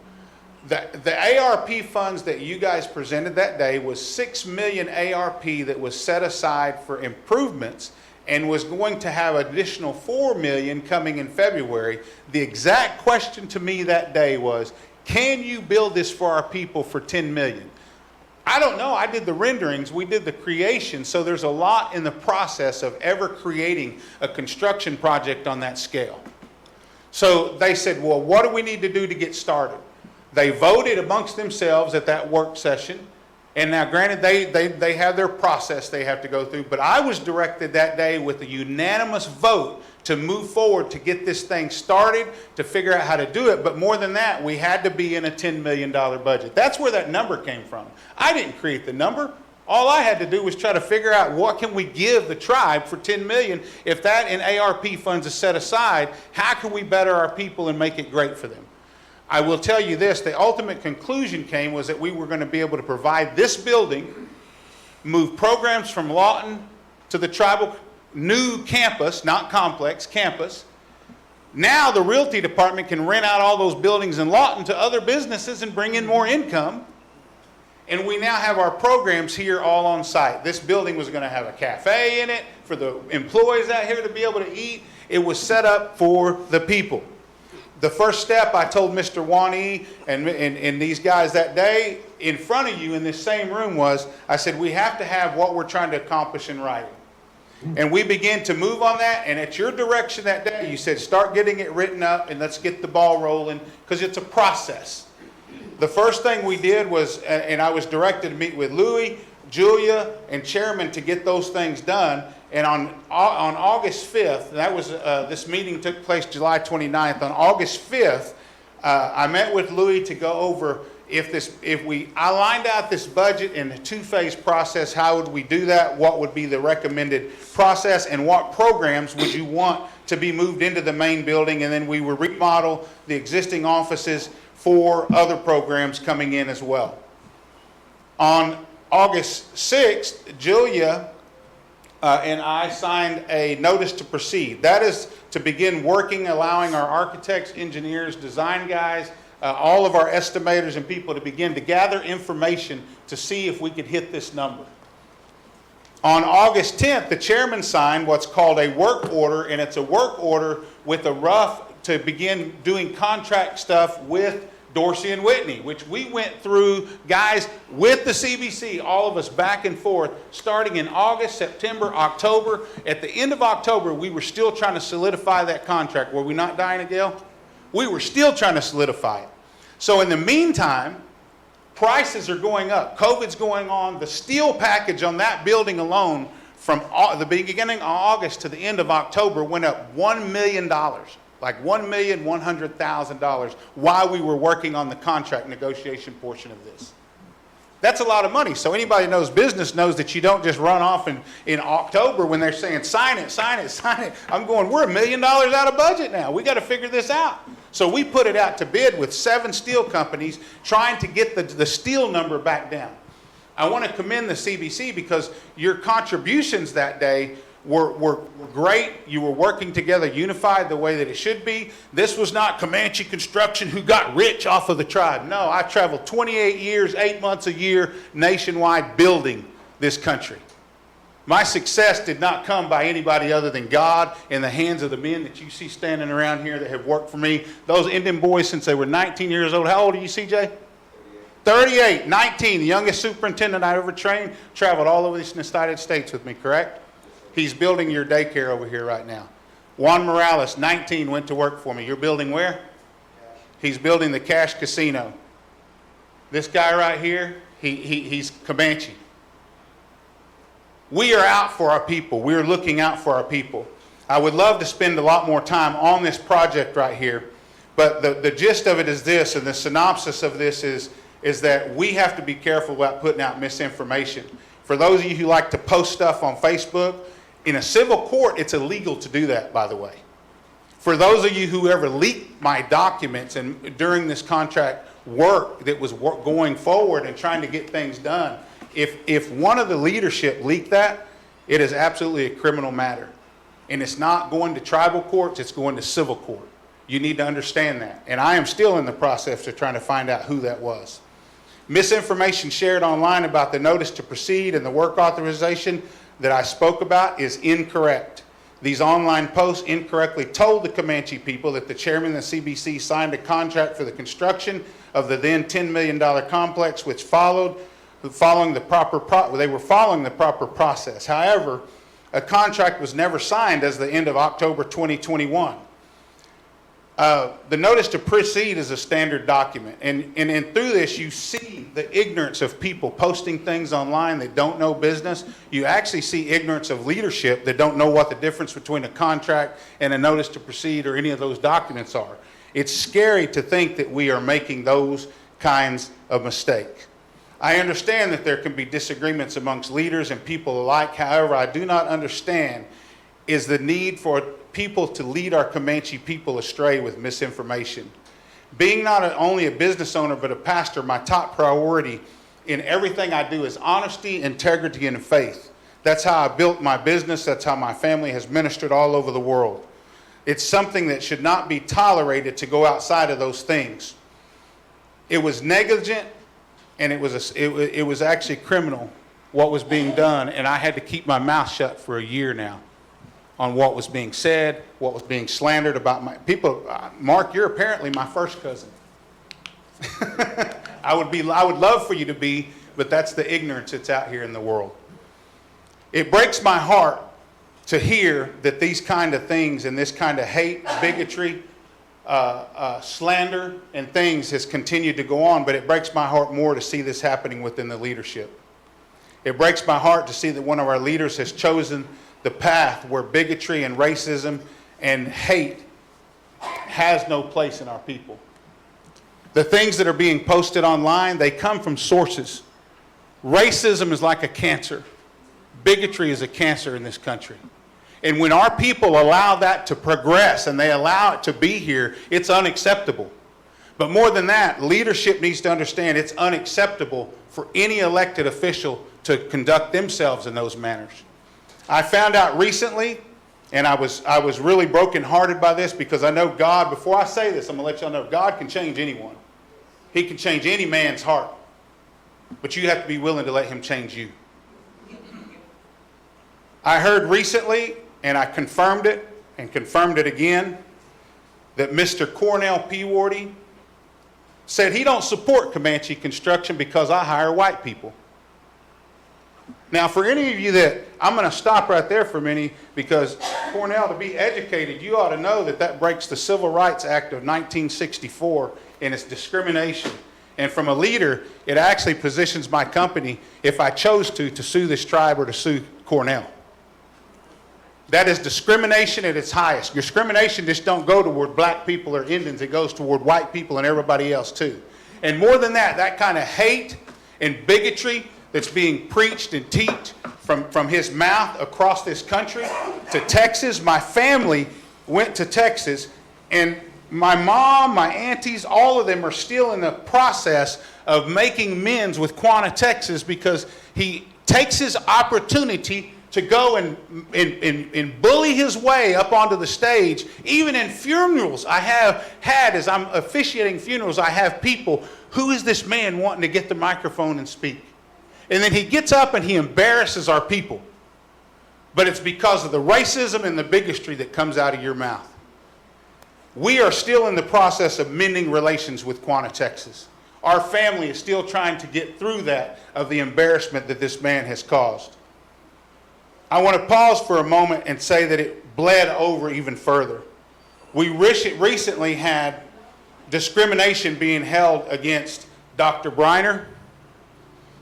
The ARP funds that you guys presented that day was $6 million ARP that was set aside for improvements and was going to have additional $4 million coming in February. The exact question to me that day was, can you build this for our people for $10 million? I don't know. I did the renderings. We did the creation. So there's a lot in the process of ever creating a construction project on that scale. So they said, well, what do we need to do to get started? They voted amongst themselves at that work session. And now, granted, they have their process they have to go through. But I was directed that day with a unanimous vote to move forward to get this thing started, to figure out how to do it. But more than that, we had to be in a $10 million budget. That's where that number came from. I didn't create the number. All I had to do was try to figure out what can we give the tribe for $10 million. If that in ARP funds is set aside, how can we better our people and make it great for them? I will tell you this, the ultimate conclusion came was that we were going to be able to provide this building, move programs from Lawton to the tribal new campus, not complex, campus. Now the realty department can rent out all those buildings in Lawton to other businesses and bring in more income. And we now have our programs here all on site. This building was going to have a cafe in it for the employees out here to be able to eat. It was set up for the people. The first step, I told Mr. Wani and these guys that day in front of you in this same room was, I said, we have to have what we're trying to accomplish in writing. And we began to move on that, and at your direction that day, you said, start getting it written up and let's get the ball rolling, because it's a process. The first thing we did was, and I was directed to meet with Louis, Julia, and Chairman to get those things done. And on August 5th, that was, this meeting took place July 29th. On August 5th, I met with Louis to go over I lined out this budget in a two-phase process. How would we do that? What would be the recommended process? And what programs would you want to be moved into the main building? And then we would remodel the existing offices for other programs coming in as well. On August 6th, Julia and I signed a notice to proceed. That is to begin working, allowing our architects, engineers, design guys, all of our estimators and people to begin to gather information to see if we could hit this number. On August 10th, the chairman signed what's called a work order, and it's a work order with a rough to begin doing contract stuff with Dorsey and Whitney, which we went through, guys, with the CBC, all of us back and forth, starting in August, September, October. At the end of October, we were still trying to solidify that contract. Were we not, Diana Gale? We were still trying to solidify it. So in the meantime, prices are going up. COVID's going on. The steel package on that building alone from the beginning of August to the end of October went up $1 million. Like $1,100,000 while we were working on the contract negotiation portion of this. That's a lot of money. So anybody who knows business knows that you don't just run off in October when they're saying, sign it, sign it, sign it. I'm going, we're $1 million out of budget now. We got to figure this out. So we put it out to bid with 7 steel companies trying to get the steel number back down. I want to commend the CBC because your contributions that day were great. You were working together unified the way that it should be. This was not Comanche Construction who got rich off of the tribe. No, I traveled 28 years, 8 months a year nationwide building this country. My success did not come by anybody other than God in the hands of the men that you see standing around here that have worked for me. Those Indian boys since they were 19 years old. How old are you, CJ? 38, 19, the youngest superintendent I ever trained, traveled all over the United States with me, correct? He's building your daycare over here right now. Juan Morales, 19, went to work for me. You're building where? He's building the Cash Casino. This guy right here, he's Comanche. We are out for our people. We are looking out for our people. I would love to spend a lot more time on this project right here, but the gist of it is this, and the synopsis of this is that we have to be careful about putting out misinformation. For those of you who like to post stuff on Facebook, in a civil court, it's illegal to do that, by the way. For those of you who ever leaked my documents and during this contract work that was going forward and trying to get things done, if one of the leadership leaked that, it is absolutely a criminal matter. And it's not going to tribal courts, it's going to civil court. You need to understand that. And I am still in the process of trying to find out who that was. Misinformation shared online about the notice to proceed and the work authorization that I spoke about is incorrect. These online posts incorrectly told the Comanche people that the chairman of the CBC signed a contract for the construction of the then $10 million complex, which they were following the proper process. However, a contract was never signed as the end of October 2021. The notice to proceed is a standard document, and through this you see the ignorance of people posting things online that don't know business. You actually see ignorance of leadership that don't know what the difference between a contract and a notice to proceed or any of those documents are. It's scary to think that we are making those kinds of mistakes. I understand that there can be disagreements amongst leaders and people alike. However, I do not understand is the need for people to lead our Comanche people astray with misinformation. Being not only a business owner but a pastor, my top priority in everything I do is honesty, integrity, and faith. That's how I built my business. That's how my family has ministered all over the world. It's something that should not be tolerated to go outside of those things. It was negligent, and it was actually criminal what was being done, and I had to keep my mouth shut for a year now. on what was being said, what was being slandered about my people. Mark, you're apparently my first cousin. I would love for you to be, but that's the ignorance that's out here in the world. It breaks my heart to hear that these kind of things and this kind of hate, bigotry, slander and things has continued to go on, but it breaks my heart more to see this happening within the leadership. It breaks my heart to see that one of our leaders has chosen the path where bigotry and racism and hate has no place in our people. The things that are being posted online, they come from sources. Racism is like a cancer. Bigotry is a cancer in this country. And when our people allow that to progress and they allow it to be here, it's unacceptable. But more than that, leadership needs to understand it's unacceptable for any elected official to conduct themselves in those manners. I found out recently, and I was really brokenhearted by this, because I know God, before I say this, I'm going to let y'all know, God can change anyone. He can change any man's heart. But you have to be willing to let him change you. I heard recently, and I confirmed it, and confirmed it again, that Mr. Cornell Peawardy said he don't support Comanche construction because I hire white people. Now, for any of you that, I'm going to stop right there for a minute, because Cornell, to be educated, you ought to know that that breaks the Civil Rights Act of 1964, and it's discrimination. And from a leader, it actually positions my company, if I chose to sue this tribe or to sue Cornell. That is discrimination at its highest. Discrimination just don't go toward black people or Indians. It goes toward white people and everybody else too. And more than that, that kind of hate and bigotry that's being preached and taught from his mouth across this country to Texas. My family went to Texas, and my mom, my aunties, all of them are still in the process of making amends with Quanah, Texas, because he takes his opportunity to go and bully his way up onto the stage. Even in funerals I have had, as I'm officiating funerals, I have people, who is this man wanting to get the microphone and speak? And then he gets up and he embarrasses our people. But it's because of the racism and the bigotry that comes out of your mouth. We are still in the process of mending relations with Quanah, Texas. Our family is still trying to get through that, of the embarrassment that this man has caused. I want to pause for a moment and say that it bled over even further. We recently had discrimination being held against Dr. Briner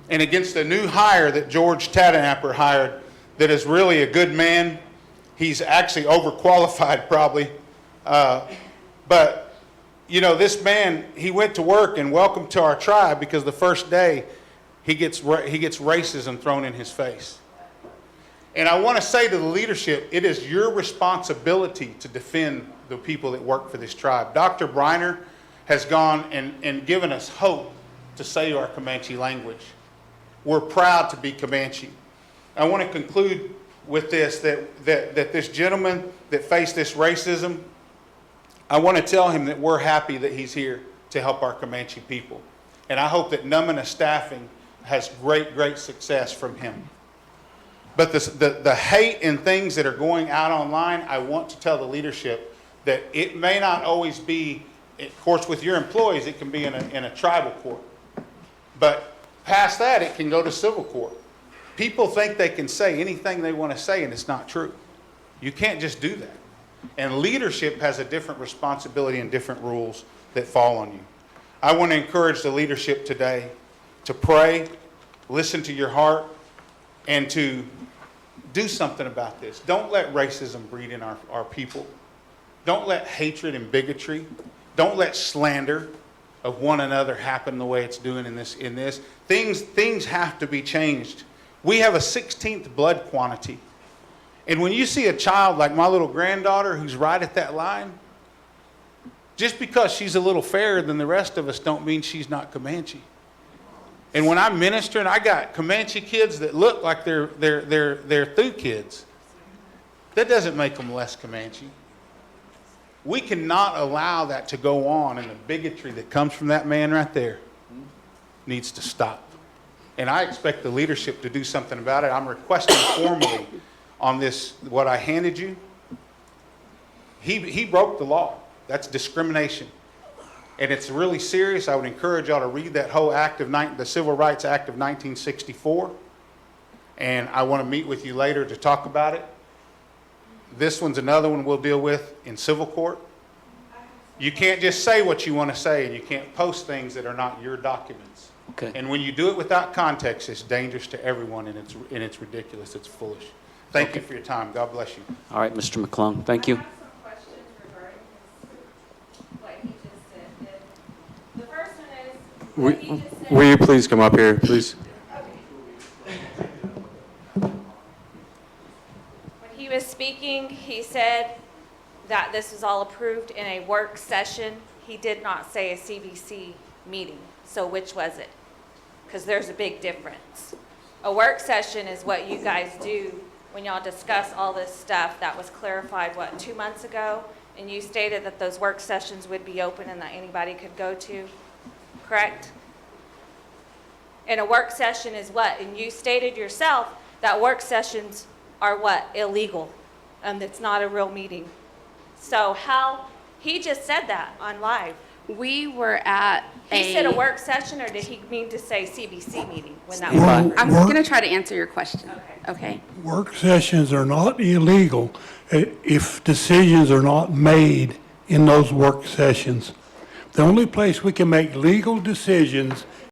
and against a new hire that George Tadenapper hired that is really a good man. He's actually overqualified probably. But, you know, this man, he went to work, and welcome to our tribe, because the first day he gets racism thrown in his face. And I want to say to the leadership, it is your responsibility to defend the people that work for this tribe. Dr. Briner has gone and given us hope to say our Comanche language. We're proud to be Comanche. I want to conclude with this, that this gentleman that faced this racism, I want to tell him that we're happy that he's here to help our Comanche people. And I hope that Numina Staffing has great success from him. But the hate and things that are going out online, I want to tell the leadership that it may not always be, of course with your employees, it can be in a tribal court. But past that, it can go to civil court. People think they can say anything they want to say, and it's not true. You can't just do that. And leadership has a different responsibility and different rules that fall on you. I want to encourage the leadership today to pray, listen to your heart, and to do something about this. Don't let racism breed in our people. Don't let hatred and bigotry, don't let slander of one another happen the way it's doing in this. Things have to be changed. We have a 16th blood quantity. And when you see a child like my little granddaughter who's right at that line, just because she's a little fairer than the rest of us don't mean she's not Comanche. And when I'm ministering, I got Comanche kids that look like they're Thue kids. That doesn't make them less Comanche. We cannot allow that to go on, and the bigotry that comes from that man right there needs to stop. And I expect the leadership to do something about it. I'm requesting formally on this, what I handed you, he broke the law. That's discrimination. And it's really serious. I would encourage y'all to read that whole the Civil Rights Act of 1964. And I want to meet with you later to talk about it. This one's another one we'll deal with in civil court. You can't just say what you want to say, and you can't post things that are not your documents. Okay. And when you do it without context, it's dangerous to everyone, and it's ridiculous. It's foolish. Thank you for your time. God bless you. All right, Mr. McClung, thank you. I have some questions regarding what he just said. The first one is, what he just said. Will you please come up here, please? When he was speaking, he said that this was all approved in a work session. He did not say a CBC meeting. So which was it? Because there's a big difference. A work session is what you guys do when y'all discuss all this stuff that was clarified, 2 months ago? And you stated that those work sessions would be open and that anybody could go to, correct? And a work session is what? And you stated yourself that work sessions are what? Illegal. And it's not a real meeting. So how, he just said that on live. We were at He said a work session, or did he mean to say CBC meeting when that Well, was? I'm work- going to try to answer your question. Okay? Work sessions are not illegal if decisions are not made in those work sessions. The only place we can make legal decisions